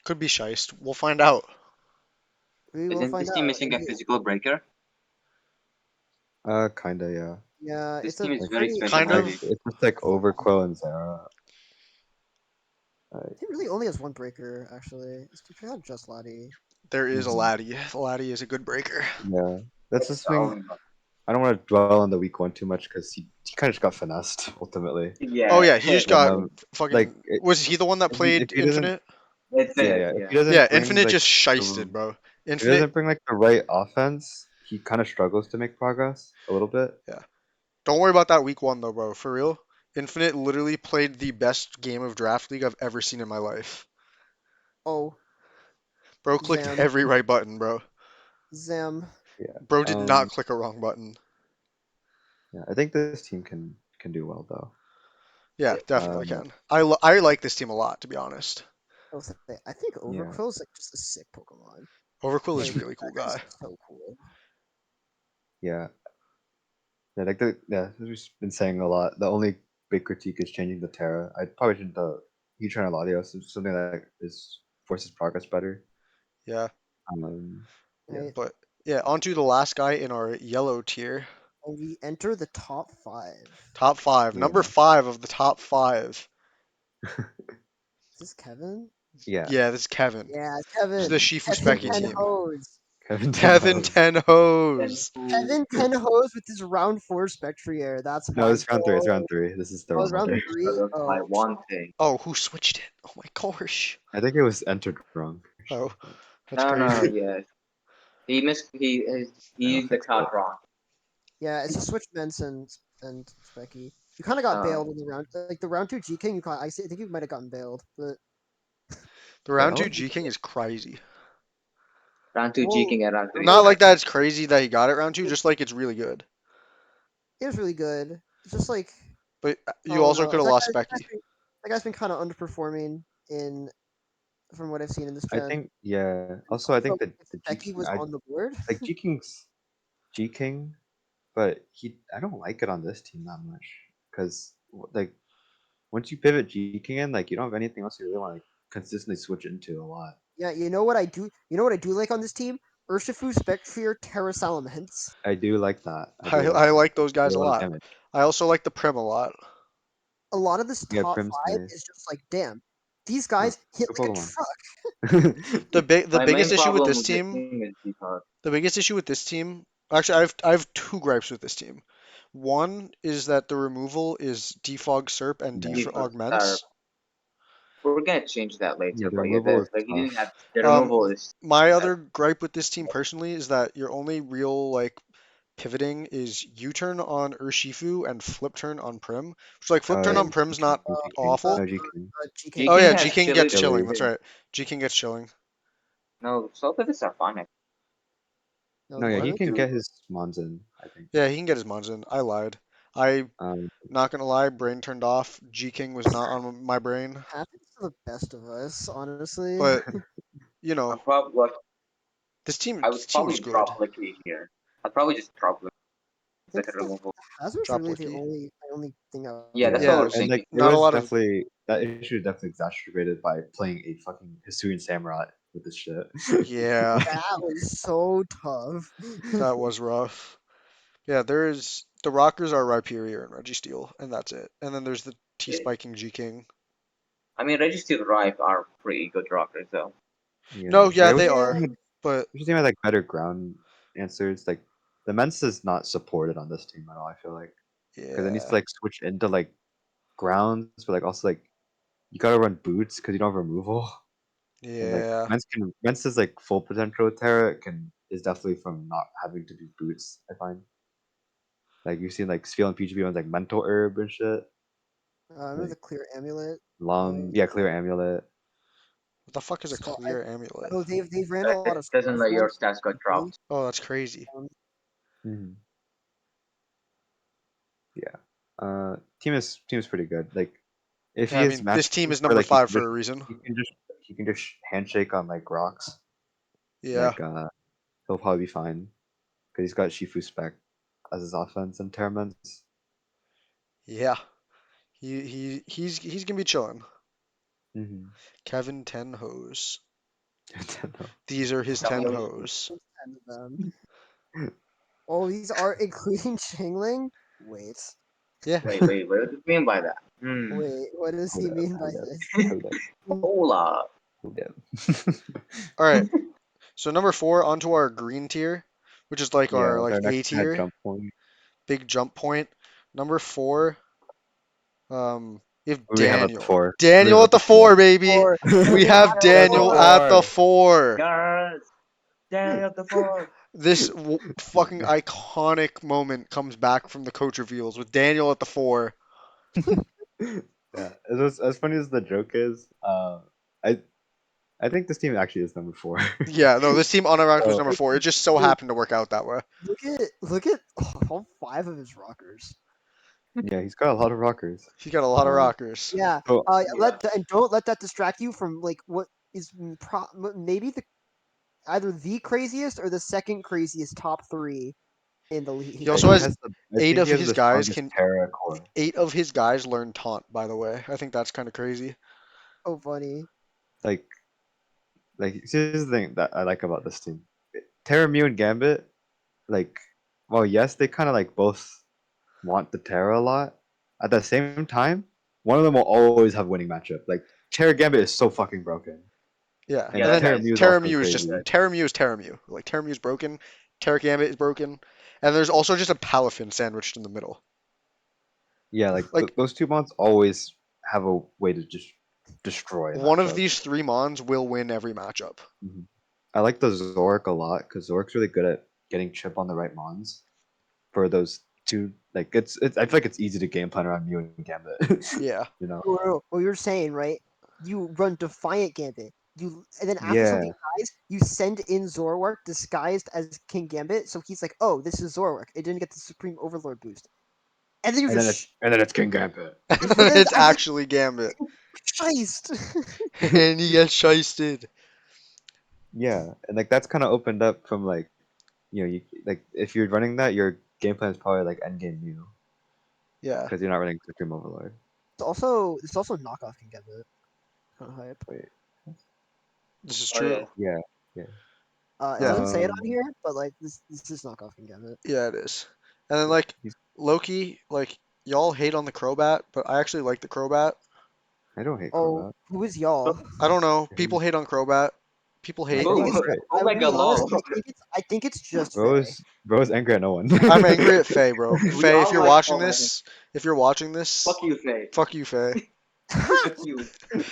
could be Shiest. We'll find out. We will Isn't find this team out. missing a physical breaker? Kinda, yeah. Yeah, This it's team a is Like very pretty special Kind like heavy. of. it's just like Overquill and Zera. He really only has one breaker, actually. It's not just Lottie. There is a Mhm. Laddie. Laddie is a good breaker. Yeah, that's the It's thing. I don't want to dwell on the week one too much because he kind of just got finessed ultimately. Oh yeah, yeah, he just got Um, like fucking. Was he the one that if played he doesn't, Infinite? that's yeah, it. yeah, if he Yeah, Yeah, doesn't bring Infinite like just shisted, the, bro. if he Infinite. doesn't bring like the right offense, he kind of struggles to make progress a little bit. Yeah. Don't worry about that week one though, bro. For real. Infinite literally played the best game of Draft League I've ever seen in my life. Oh, Bro clicked Zam. every right button, bro. Zam. Yeah. Bro did not click a wrong button. Yeah. I think this team can do well though. Yeah, yeah. definitely Um, can. I like this team a lot, to be honest. I'll say, I think yeah, Overquill's like just a sick Pokemon. Overquill is Like, a really cool that guy's guy. so cool. yeah, yeah. Like as we've been saying a lot. The only big critique is changing the Terra. I probably should he trying to Latios is something that is forces progress better. Yeah, Yeah. Right? but yeah, on to the last guy in our yellow tier. And we enter the top five. Top five. Number Yeah. 5 of the top 5. Is this Kevin? Yeah. Yeah, this is Kevin. Yeah, it's This is Kevin. the Shifu Kevin Specky Ten Kevin team. Hose. Kevin Kevin Tenhouse. Ten And Hose. who Kevin Ten Hose with his round four Spectrier. That's No, my it's round three. It's boy. round three. This is the Oh, it's wrong round order. three. struggles by Oh, one thing? Oh, who switched it? Oh my gosh. I think it was entered wrong. Oh, Actually, but that's No, no, crazy. yeah. He missed. I'll He the fix it. count wrong. yeah, it's a switch Mence and Specky. You kind of got Uh, bailed in the round, like the round two G King. I think you might have gotten bailed, but The round 2 Bell? G King is crazy. round two G well, King and round three Not well, like that Specky. it's crazy that he got it round 2, it, just like it's really good. it was really good. It's just like But I you don't also know. could have lost Specky. That guy's been kind of underperforming in from what I've seen in this I gen. think yeah. And Also, I also, think that if the G Specky King, was I on the board, like G King, but I don't like it on this team that much because like once you pivot G King in, like you don't have anything else you really want to like, consistently switch into a lot. yeah, you know what I do? You know what I do like on this team? Urshifu, Spectrier, Terra Salamence. I do like that. I I, do like I that. like those Do guys a a lot of lot. damage. I also like the Prim a lot. A lot of this Yeah, top Prim's five nice. is just like, damn, these No, guys hit good like a Pokemon. truck. The My biggest main issue with problem this with this team, team is because the biggest issue with this team, actually I have two gripes with this team. One is that the removal is defog Serp and Yeah, defog defense are. Mence. We're gonna change that yeah. later, The but yeah, removal is like he didn't have tough. the removal is My that other gripe with this team personally is that your only real like pivoting is U-turn on Urshifu and flip turn on Prim. Which like flip turn on And Prim's not No G King. uh, No awful. G King. G G Oh King. King yeah, G has King chili gets with chilling. Chili. That's him. right. G King gets chilling. No, slow pivots are fine. No, No, they yeah, One, he don't. can two. get his mons in. I think. Yeah, he can get his mons in. I lied. I Um, not gonna lie, brain turned off. G King was not on my brain. Happens to the best of us, honestly. But you know, I'm probably like I this would team probably is good. drop Licky here. I'd probably just drop Licky I as think like a the removal. Hazard's Drop really Licky. the only thing I Yeah, would that's yeah, what Yeah, I was there's and like thinking. it not a was lot of definitely that issue definitely exacerbated by playing a fucking Hisuian Samurott with this shit. yeah, That was so tough. that was rough. Yeah, there's the Rockers are Rhyperior and Registeel, and that's it. And then there's the T Yeah. Spiking G King. I mean, Registeel Ripe are pretty good rockers though. No, Yeah, yeah, yeah. they Yeah, are. But We should have like better ground answers. Like the Mence is not supported on this team at all. I feel like because it needs to yeah, like switch into like grounds, but like also like you gotta run boots because you don't have removal. And like yeah, Mence is like full potential with Terra can is definitely from not having to do boots. I find like you've seen like Spheal and PGP ones like mental herb and shit. I remember Like the clear amulet. long yeah clear amulet. what the fuck is a Scar- clear amulet? oh, they've ran a That lot of doesn't let Scarf your stats get dropped. Oh, that's crazy. ones. Mhm. Yeah. Team is pretty good. Like if Yeah, he I has mean, this team matches is where number like he five can for just a reason. he can just he can just handshake on like rocks, Yeah, like he'll probably be fine because he's got Shifu spec as his offense and Terramans. yeah. He's gonna be chilling. Mm-hmm. Kevin Ten Hose. I don't know. These are his Tell me 10 what hoes. 10 of them. Oh, these are including Chingling? Wait. Yeah. wait, what do you mean by that? Wait, what does Hold he up, mean by hold up, this? hold up, Hold up. hold up. All right. So number four onto our green tier, which is like Yeah, our it's like our A next head tier, jump point. big jump point. Number four, you have Who do we have at the Daniel. four? Who do we have Daniel at at the the four? four, baby. Or We Daniel have at the At the Daniel 4. at the four. four. Yes. Down at the four. This fucking iconic moment comes back from the coach reveals with Daniel at the four. Yeah, as funny as the joke is, I I think this team actually is number four. Yeah, no, this team unironically was So number Dude, four. It just so dude, happened to work out that way. look at all 5 of his rockers. yeah, he's got a lot of rockers. He got a lot of Um, rockers. Yeah. so Yeah. And don't let that distract you from like what is maybe the either the craziest or the second craziest top 3 in the He league. also has I eight think of he has his the guys strongest can Terra core. 8 of his guys learn taunt, by the way. I think that's kind of crazy. So funny. Like here's the thing that I like about this team. Terra, Mew, and Gambit, like, well, yes, they kind of like both want the Terra a lot. At the same time, one of them will always have winning matchup. Like Terra Gambit is so fucking broken, Yeah, and and Yeah, then Terra that is Mew is true. also Terramu is just crazy. Terramu is Terramu. Like Terramu is broken, Terra Gambit is broken, and there's also just a Palafin sandwiched in the middle. Yeah, like Like those two mods always have a way to just destroy a one of matchup. these three mons will win every matchup. Mhm. I like the Zorik a lot because Zorik's really good at getting chip on the right mons for those two. Like it's I feel like it's easy to game plan around Mew and Gambit. Yeah, you know? What you're saying, right? You run Defiant Gambit. And then after Yeah, something dies, you send in Zorwark disguised as King Gambit, so he's like, "Oh, this is Zorwark. It didn't get the Supreme Overlord boost." And then you and then just, it's King Gambit. and and then then it's I just actually Gambit, Scheist. and he gets shisted. Yeah, and like that's kind of opened up from like you like if you're running that, your game plan is probably like endgame Mew Yeah, because you're not running Supreme Overlord. It's also knockoff King Gambit. Kind of hype. Wait, this is Oh yeah. true. yeah, yeah. It Yeah, doesn't say it on Um, here, but like this is knockoff King Gambit. yeah, it is. And then like he's Loki, like y'all hate on the Crobat, but I actually like the Crobat. I don't hate Oh, Crobat. who is y'all? I don't know. I People hate- hate on Crobat. People I hate. think Crobat's it's. great. I Omega mean, lol. honestly, I think it's just Faye. Bro's angry at no one. I'm angry at Faye, bro. We Faye, all like Omega. if you're watching this, Fuck you, Faye. fuck you, Faye. Fuck you. His,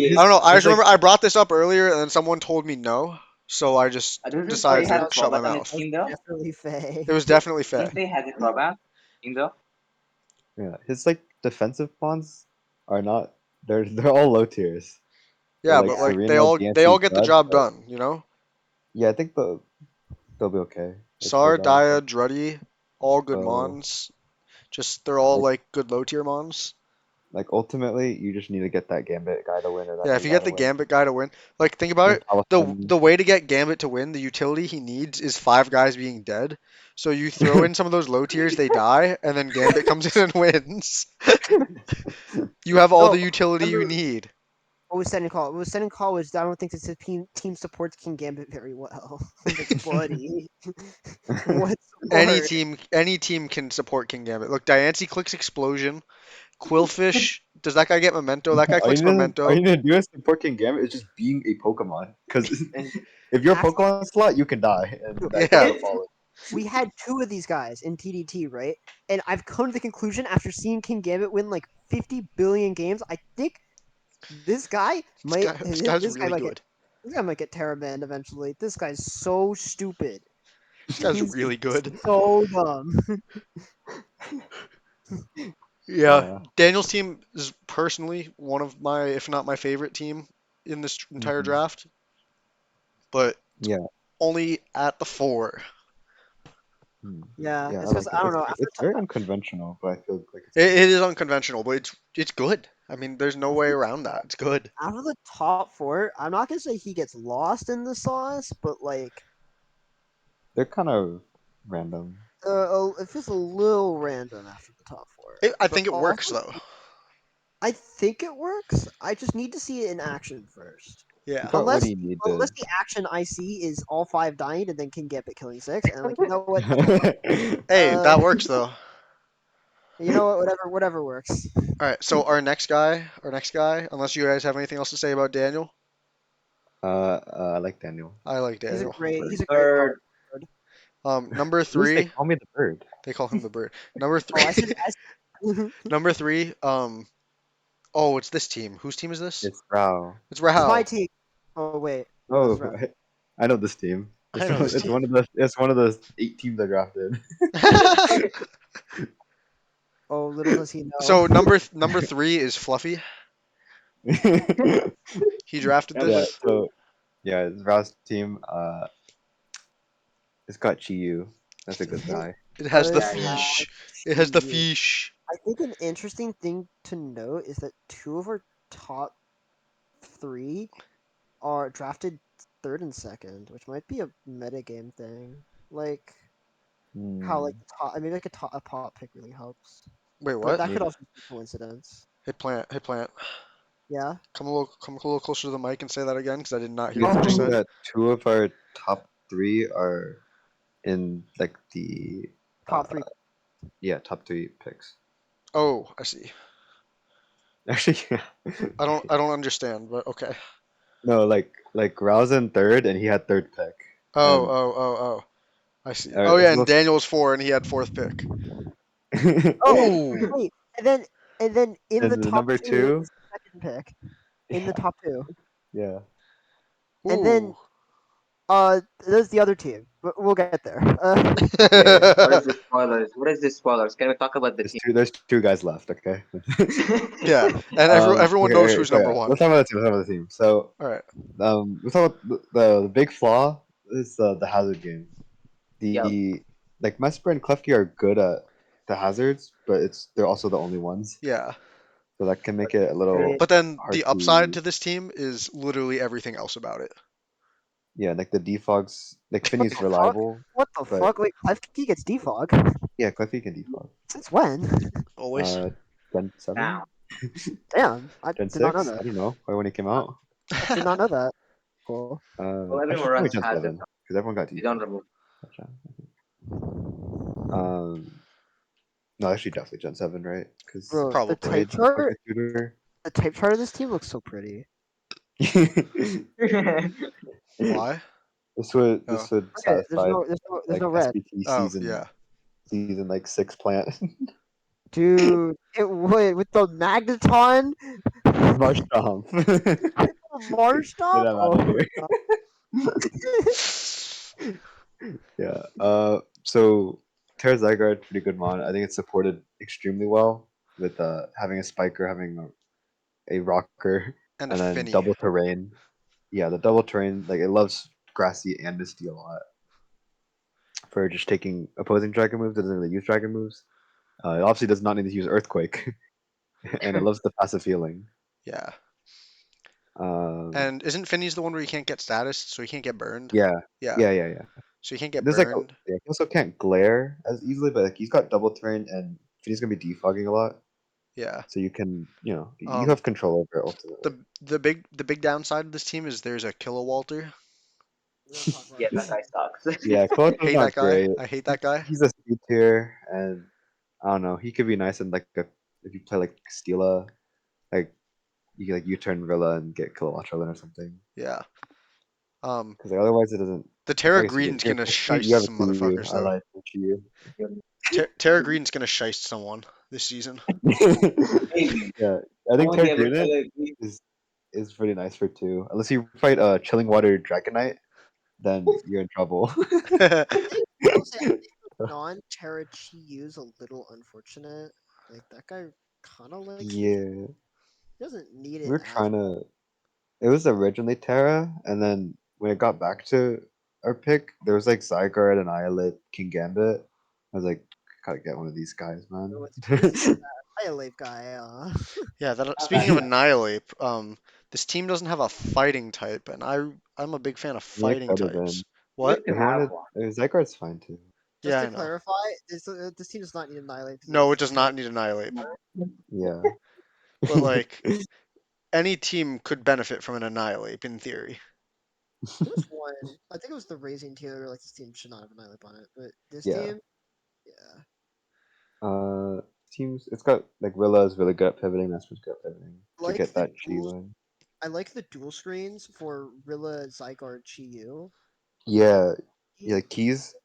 Yeah. I don't know. I just his like remember I brought this up earlier, and then someone told me no, so I just Doesn't Faye decided That have to was, shut my Crobat on his that mouth. was team though? definitely Faye. It was definitely Faye. Doesn't Faye have a Crobat? In the yeah, his like defensive bonds are not they're all low tiers. They're Yeah, like but Yeah, like Serena, they all DNC, get the Dud, job but done, you know? yeah, I think they'll be okay. Like Sar, they're not Dia, Druddy, all good so mons. Just they're all like like good low tier mons. ultimately you just need to get that Gambit guy to win or that Yeah, if Mew you guy get to the win. Gambit guy to win, like think about Even it. The Palafin. way to get Gambit to win, the utility he needs is 5 guys being dead. So you throw in some of those low tiers, they die, and then Gambit comes in and wins. You have all no, the utility you remember need. what was said in call? What was said in call was I don't think this team supports King Gambit very well. I was like, buddy, what's more? Any team can support King Gambit. Look, Diancie clicks Explosion. Quillfish, does that guy get Memento? That guy clicks All Memento. you need to do as support King Gambit is just being a Pokemon. Because and if you're a Actually, Pokemon slot, you can die, and that guy Yeah, will follow. we had 2 of these guys in TDT, right? And I've come to the conclusion after seeing King Gambit win like 50 billion games, I think this guy might this guy's this guy really might get good. this guy might get Terra banned eventually. This guy's so stupid. This guy's He's really good. so dumb. Yeah, Uh, Daniel's team is personally one of my, if not my favorite team in this entire mhm. draft, but Yeah, only at the four. Yeah, Yeah, it's I because like it. I don't know. It's very unconventional, but I feel like it's It good. is unconventional, but it's good. I mean, there's no way around that. It's good. Out of the top four, I'm not gonna say he gets lost in the sauce, but like, They're kind of random. it feels a little random after the top four. I But think it works also, though. I think it works. I just need to see it in action first. You Yeah. got what Unless you need unless to. the action I see is all five dying and then King Gambit killing six, and I'm like, you know what? Hey, Uh, that works though. you know what? Whatever works. All right. So our next guy, unless you guys have anything else to say about Daniel, I like Daniel. I like Daniel. He's a great Third. card. Number At least they three, call me the bird. they call him the bird. Number Oh, I three, said S. number three. Oh, it's this team. Whose team is this? It's Rao. It's It's my Rahal. team. Oh wait, no, this Oh, is right. I know this team. I know this It's team. one of the 8 teams I drafted. Oh, little does he know. So number three is Fluffy. He drafted Number Yeah. this. So yeah, it's Rao's team. It's got Chiyu. That's a good It guy. It has the does Yeah, yeah. have fish. It has the Shiyu. fish. I think an interesting thing to note is that two of our top three are drafted third and second, which might be a metagame thing. Like how like Hmm. the top, I mean like a pop pick really helps, Wait, but what? that Yeah. could also be coincidence. Hey plant. Hey plant. Yeah. Come a little closer to the mic and say that again, because I did not Do hear you what you just think Oh, said. that 2 of our top 3 are in like the top three. yeah top 3 picks? Oh, I see. Actually, yeah. I don't understand, but okay. No, like Rao's in third, and he had third pick, Oh, and oh, oh, oh. I see. all Oh right, yeah, let's and go. Daniel was four, and he had fourth pick. Oh, Oh, wait, and then in the And the top number two two, is the second pick. In the yeah, top two, yeah. and then ooh. there's the other team. But we'll get there. Okay, What is the spoilers? What is the spoilers? Can we talk about the there's team? two guys left. Okay. Yeah, and everyone Okay, knows okay, who's so number yeah, one. let's talk about the team. Let's talk about the team. So, All right. let's talk about the big flaw is the hazard game. Yep. The like Mesper and Klefki are good at the hazards, but they're also the only ones, Yeah, so that can make it a little but then hard the upside to. to this team is literally everything else about it. Yeah, like the defogs, like What Finney's the fuck? reliable, What the but fuck? Wait, Klefki gets defog? yeah, Klefki can defog. Since when? Always. Uh, Gen Now. 7, Damn, I Gen did not know 6. that. I don't know. Why when it came out. I did not know that. Cool. Well, everyone Actually, probably runs Gen hazard. 7 because everyone got You don't defog. remove. Gotcha. No, actually, definitely Gen 7, right? Because Bro, the Probably. tape Blade was like chart, a tutor. the tape chart of this team looks so pretty. Why? This Oh, would Look at it. There's satisfy there's like no red. SBT oh, yeah. season like 6 plant. Dude, it would with the magneton, Marshtomp. marsh Get stop. him out Oh of my here. god. Yeah. So Terra Zygarde, pretty good mon. I think it's supported extremely well with having a spiker, having a rocker, And a and then Finny. double terrain. Yeah, the double terrain, like it loves grassy and misty a lot for just taking opposing dragon moves. It doesn't really use dragon moves. It obviously does not need to use earthquake, and it loves the passive healing. Yeah. Um, And isn't Finny's the one where you can't get status, so he can't get burned? yeah, Yeah. yeah. So you can't get There's like burned. yeah, he also can't glare as easily, but like he's got double terrain and he's gonna be defogging a lot. Yeah. So you can, you Um, have control over it ultimately. the big downside of this team is there's a Kilowalter. We're gonna talk about Yeah, that this. guy sucks. Yeah, Koto's Hate that not guy. great. I hate that guy. He's a C tier, and I don't know. He could be nice in like if you play like Steela, like you can like U-turn Rilla and get Kilowattrelin or something. Yeah. Um, Because like, otherwise it doesn't. the Terra Like I said, Green's you're gonna you shiest have a some CU. motherfuckers I though. like you. Terra Green's gonna shiest someone this season. Maybe. Yeah, I I think won't be Terra able to Green agree. is pretty nice for 2. Unless you fight Chilling Water Dragonite, then you're in trouble. I think honestly, I think non-Terra Chiyu a little unfortunate. Like that guy, kind of like Yeah, he doesn't need we it were as trying to. It was originally Terra, and then when it got back to our pick, there was like Zygarde and Iolet, King Gambit. I was like, gotta get one of these guys, man. What's that Annihilate guy? Yeah, that Not speaking bad. of Annihilate, this team doesn't have a fighting type, and I'm a big fan of Nick fighting better than. types. We What? could If you have wanted, one. Zygarde's fine too. Just Yeah, to I know. clarify, this team does not need Annihilate because No, it's it does Annihilate. not need Annihilate, Yeah. but like any team could benefit from an Annihilate in theory. There's one. I think it was the Raising team. They were like, this team should not have Annihilate on it, but this Yeah. team, yeah. Teams. It's got like Rilla's really good at pivoting. That's what's good at pivoting I to like get the that chi dual. line. I like the dual screens for Rilla, Zygarde, Chi-Yu. Yeah. Yeah. Team. Keys.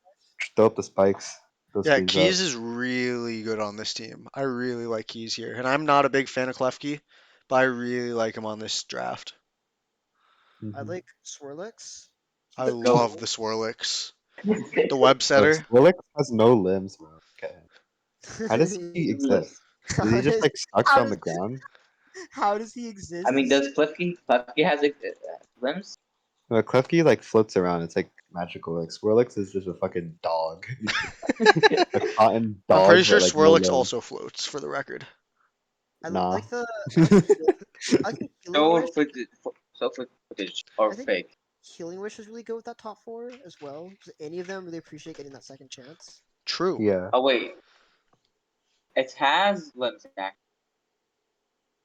Throw up the spikes. Those Yeah, screens up. Keys is really good on this team. I really like Keys here, and I'm not a big fan of Klefki, but I really like him on this draft. I Mm-hmm. like Swirlix. I He's love Go. the Swirlix, the web Bro, setter. Swirlix has no limbs, bro. Okay. How does he exist? Seamless. Is he how just does like stuck how on does the ground? how does he I exist? mean, does Klefki has limbs? No, Klefki like floats around. It's like magical. Like Swirlix is just a fucking dog, a cotton I'm pretty dog, sure but like no Swirlix limbs. also floats, for the record. I Nah. like the I like the heal, I like the Healing So Wish. footage or I think fake. Healing Wish is really good with that top four as well. 'Cause any of them really appreciate getting that second chance. True. Yeah. Oh wait, it has limbs actually.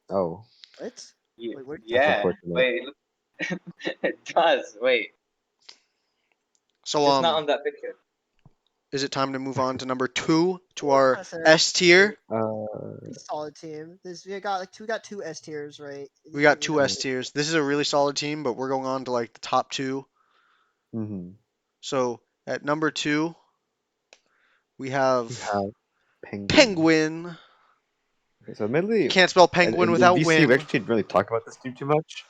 Oh, What? Wait, what are you that's talking Yeah. about? unfortunate. Wait, it does. Wait, So just not on that picture. is it time to move on to number 2 to What our can I say? S tier? Uh, Pretty solid team. This we got two S tiers, right? We got We two got S tiers. This is a really solid team, but we're going on to like the top 2. mm-hmm. So at number 2, we We have have Penguin. Penguin. Okay, so admittedly, You can't spell in, penguin in without DC, we win. actually didn't really talk about this team too much.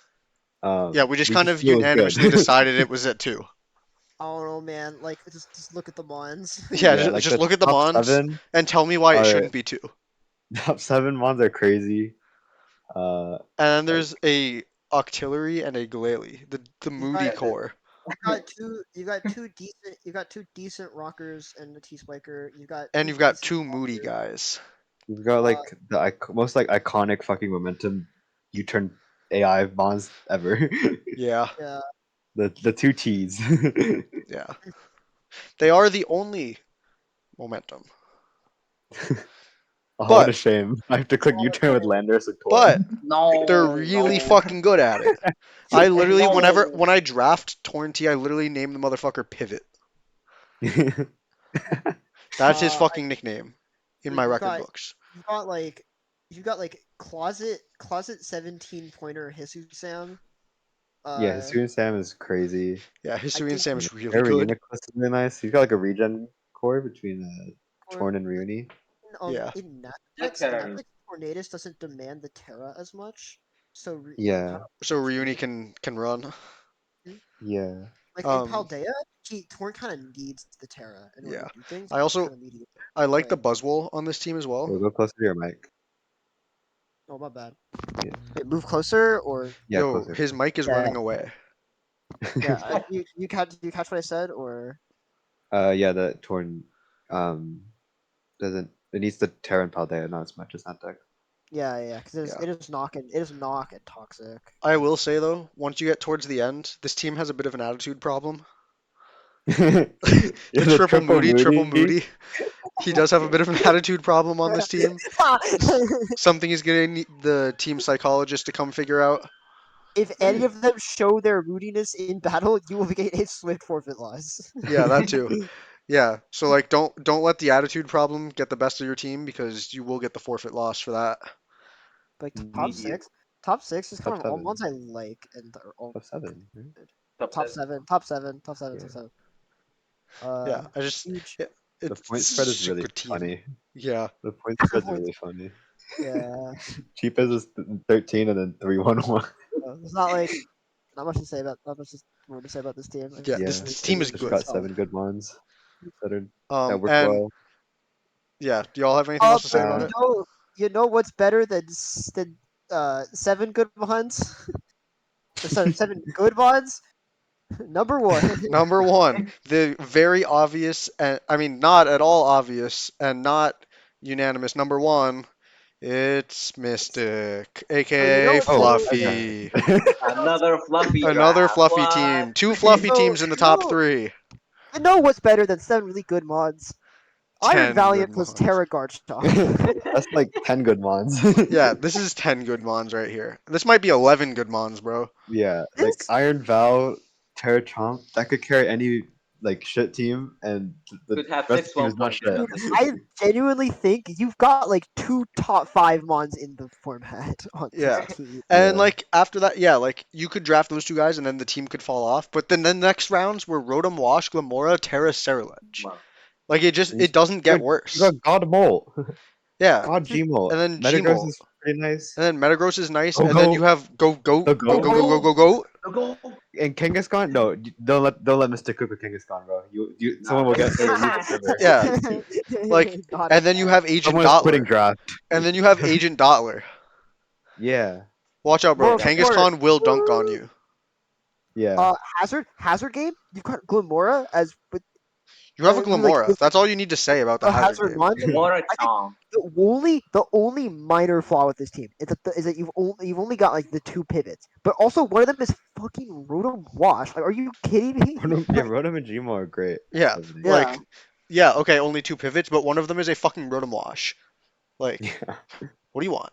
Yeah, we just We kind just of knew it was unanimously good. decided it was at 2. I don't know, man. Like just look at the Mons. Yeah, Yeah, just, like just the look at the top Mons seven and tell me why it are shouldn't be 2. top seven ones are crazy. And then Like there's a Octillery and a Glalie, the You've Moody got core. you got two decent rockers and a T spiker. You got And two you've got decent 2 Moody boxers. guys. we've got Uh, like the most like iconic fucking momentum U-turn AI bonds ever. Yeah, yeah. The two T's. yeah. They are the only momentum. Oh, what a But shame! I have to click U-turn with Landorus or Torn. but they're No, really no, fucking good at it. I literally no. when I draft Torrent, I literally name the motherfucker Pivot. That's his Uh, fucking nickname in my you've record got books. you've got like you've got like closet 17 pointer Hisu-san. Yeah, Uh, Hisuian Sam is crazy. Yeah, I Hisuian think Sam is really Their good. Reunic list is really nice. He's got like a regen core between or Torn and Reuni. Yeah. in Like Natix Tornadus doesn't demand the Terra as much, so you can kind Yeah, of So Reuni trade. can run. yeah. Like in Um, Paldea, Torn kind of needs the Terra in order yeah. to do things. I It's also kind of mediocre. I like the Like, Buzzwole on this team as well. We'll go closer to your mic. oh my bad. Yeah, Wait, move closer or yeah, Yo, closer. his mic is yeah, running away. yeah. You catch what I said or Yeah, the Torn doesn't. It needs the Terran Paldea, not as much as that deck. yeah, because Yeah. it is knocking toxic. I will say though, once you get towards the end, this team has a bit of an attitude problem. Yeah, The the triple triple Moody. Moody. He does have a bit of an attitude problem on this team. Something he's gonna need the team psychologist to come figure out. If any of them show their moodiness in battle, you will get a swift forfeit loss. Yeah, that too. Yeah. So like don't let the attitude problem get the best of your team because you will get the forfeit loss for that. Like top Mm, six, top six is kind top of all seven. ones I like and are all Top seven. Right? good. Top Top 7. seven, top seven, top seven, top Yeah. seven. Yeah, I just Huge. The point this is spread is such a really good team. funny. Yeah. The point spread's Points. really funny. Yeah, Cheapest is 13 and then 3-1-1. it's not like not much more to say about this team. I Yeah, just Yeah, this team it's is just good. got 7 good ones that work And well. yeah, do y'all have anything else to say about you it? know, you know what's better than seven good ones or seven good ones? Number one. Number one, the very obvious, and I mean not at all obvious and not unanimous. Number one, it's Mystic, Oh, you know aka what's Oh, better? Fluffy. Another fluffy Another draft. fluffy What? team. Two fluffy So teams in the top three. you know what's better than 7 really good mods? Iron 10 good Valiant plus mons. Terra Guard Shock. That's like 10 good mons. Yeah, this is 10 good mons right here. This might be 11 good mons, bro. Yeah, like This Iron Val, Terra Chomp, that could carry any like shit team, and the Could have rest of six the team is well not pointed shit. on dude, the I super. genuinely think you've got like two top five mons in the format on this Yeah. team. And Yeah, like after that, yeah, like you could draft those two guys and then the team could fall off. But then the next rounds were Rotom Wash, Glamora, Terra, Ceruledge. Well, Like and it doesn't get you worse. got God Mole, Yeah. God Gmole, And then Metagross Gmult. is pretty nice. And then Metagross is nice. Go And then go you have the go goat go go go go, go go. go. and Kangaskhan. No, don't let Mr. Cook with Kangaskhan, bro. Someone Nah. will get their server. Yeah. Like Not and then you enough. have Agent Someone is quitting Dottler. draft. And then you have Agent Dottler. Yeah, Watch out, bro. More, Yeah, more. Kangaskhan will dunk on you. yeah. Hazard game. You've got Glamora as with You have a like Glamora. That's all you need to say about the a hazard Hazard game. mon. more a I think chomp. the only minor flaw with this team is that you've only got like the two pivots, but also one of them is fucking Rotom Wash. Like, are you kidding me? Yeah, Rotom and Gmo are great. Yeah. combination. Yeah, Like, yeah, okay, only two pivots, but one of them is a fucking Rotom Wash. Like, Yeah. what do you want?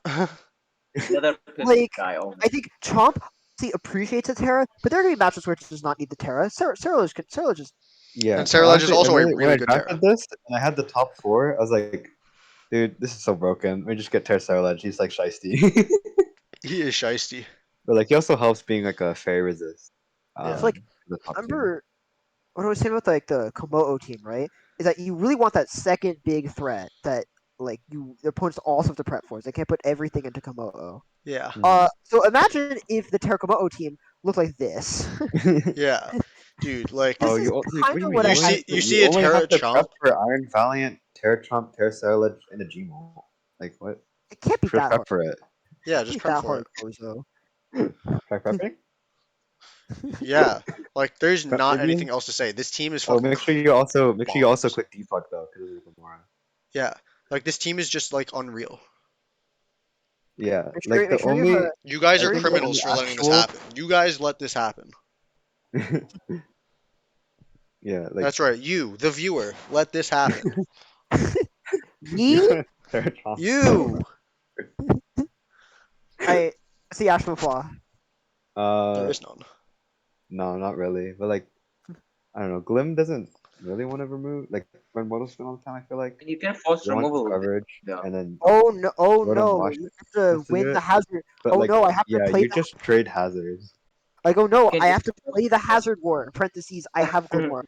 The other pivot like guy. Oh I think Chomp see appreciates a Terra, but there are gonna be matches where it does not need the Terra. Sarah just Yeah, And Ceruledge is honestly, also a when really I good Terra. drafted this and I had the top four, I was like, dude, this is so broken. Let me just get Terceroledge. He's like shiesty. He is shisty. But like he also helps being like a fairy resist. it's Yeah. like The top two. remember what I was saying about like the Komodo team, right? Is that you really want that second big threat that like the opponents also have to prep for. They can't put everything into Komodo. Yeah. So imagine if the Terra Komodo team looked like this. Yeah. Dude, This Oh, is what kind do you of mean? what I had. you You see a only Terra have to prep Chomp? for Iron Valiant, Terra Trump, Terceroledge, and a Gmo. Like what? It can't be Just that prep hard. for it. Yeah, It can't just be prep that for hard, it. Bozo. Try prepping? Yeah. Like, there's Prep not anything Indians? else to say. This team is Oh, fucking make sure you also bombs. click defuck though, because of the Gamora. Yeah. Like, this team is just, like, unreal. Yeah, Make sure, like the make sure you have only a. You guys I are Sure you think the have criminals only for letting this actual happen. You guys let this happen. yeah, like That's right. You, the viewer, let this happen. Me? Terra Trump. You. I see Ashman Flaw. There Uh, is none. no, not really. But like, I don't know. Glim doesn't really want to remove like run Mortal Spin all the time. I feel like you can force he wants removal with it. coverage, Yeah. and then Oh no! Oh Rotom no! Wash You have to has to do win the it. hazard. But Oh like, no! I have to yeah, play you the. just trade hazards. Like, oh no! You I can have to play the hazard war. In parentheses, I have Glamora.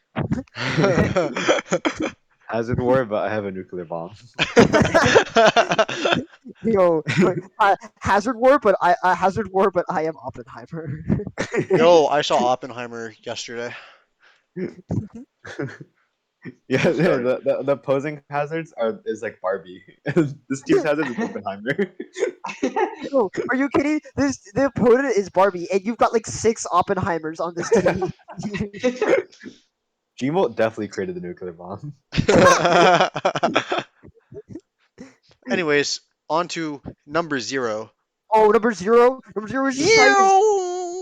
Hazard war, but I have a nuclear bomb. Wait, hazard war, but hazard war, but I am Oppenheimer. Yo, I saw Oppenheimer yesterday. Yeah, True story. the opposing hazards is like Barbie. This team's hazard is Oppenheimer. No, are you kidding? The opponent is Barbie, and you've got like 6 Oppenheimers on this team. Gmo definitely created the nuclear bomb. Anyways, on to number 0. Oh, number 0. Number 0 is just like You.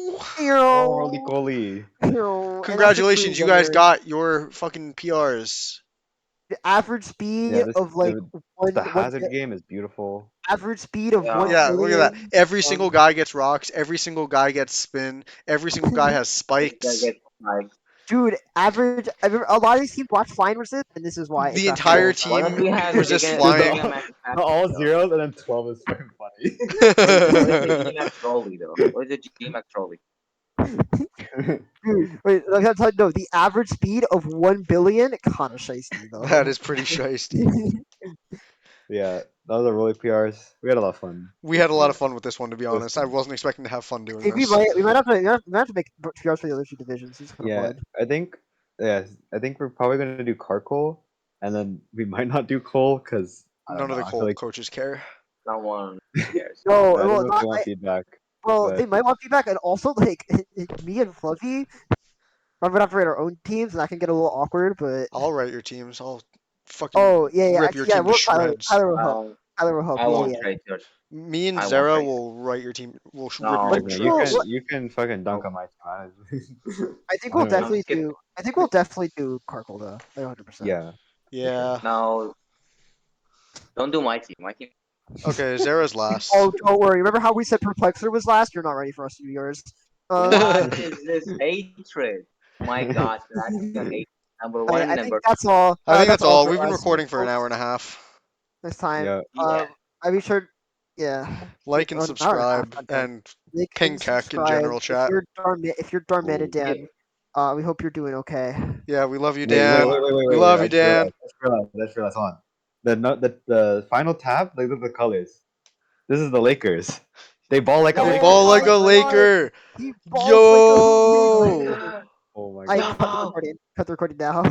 Oh, zero, Rolycoly. zero, and that's the true Congratulations, you guys winner. got your fucking PRs. The average speed Yeah, this of like the one hazard game is beautiful. average speed of Yeah. 1 Yeah, look at that. billion. Every Um, single guy gets rocks. Every single guy gets spin. Every single guy has That spikes. gets like dude, average. A lot of these teams watch flying resist, and this is why it's The actually entire really one of team you has a resists giga Dude, flying. giga the all though. zeros and then 12 is fucking funny. What is the GMAX trolley though? What is the GMAX trolley? Wait, I gotta tell you, no, the average speed of 1 billion, kind of shiesty That though. is pretty shiesty. Yeah, those are Roly PRs. We had a lot of fun. We had a lot Yeah, of fun with this one, to be it was honest. I fun. wasn't expecting to have fun I doing think we this. might we might have to make PRs for the other 2 divisions. It's kind of Yeah, fun. I think yeah, I think we're probably gonna do Carcoal, and then we might not do Coal because I don't None of know. the I feel cold like coaches care. No one cares. No, I don't well, know if they want feedback, well, they but might want feedback, and also like me and Fluffy. I'm gonna have to rate our own teams, and that can get a little awkward. But I'll write your teams. I'll fucking oh yeah, yeah, rip your actually, yeah. team to Well, Tyler, shreds. Tyler will help. Um, Tyler will help. I Yeah, yeah, won't yeah. trade yours. Me and I won't Zara trade. will write your team. We'll rip your No. But team I to No, think you we'll, can shreds. you can fucking dunk on my team. I think I we'll don't know. No, definitely skip. do. I think we'll definitely do Carkle though, like 100%. Yeah. Yeah. No, don't do my team. My team. Okay, Zara's last. Oh, don't worry. Remember how we said Perplexer was last? You're not ready for us to do yours. What is this hatred? My gosh, that's the hate. Number one I and think number. that's all. I think That's that's all all. for We've been us, recording for an hour folks. and a half. Next time, Yeah. Yeah. I'll be sure. Yeah, Like and an hour and a half. subscribe Goddamn. and Like ping and Keck in subscribe. general chat. If you're Darmeta Ooh. Yeah. Dan, we hope you're doing okay. Yeah, we love you, Wait, wait, Dan. wait, wait, wait, We wait, wait. love I you, just Dan. realized. I just realized. Hold on. The final tab. Look at the colors. This is the Lakers. They ball like a They Laker. ball Oh like my a god, Laker. he balls like a Yo. Laker. Oh my I god. cut the Yo. recording. Cut the recording now.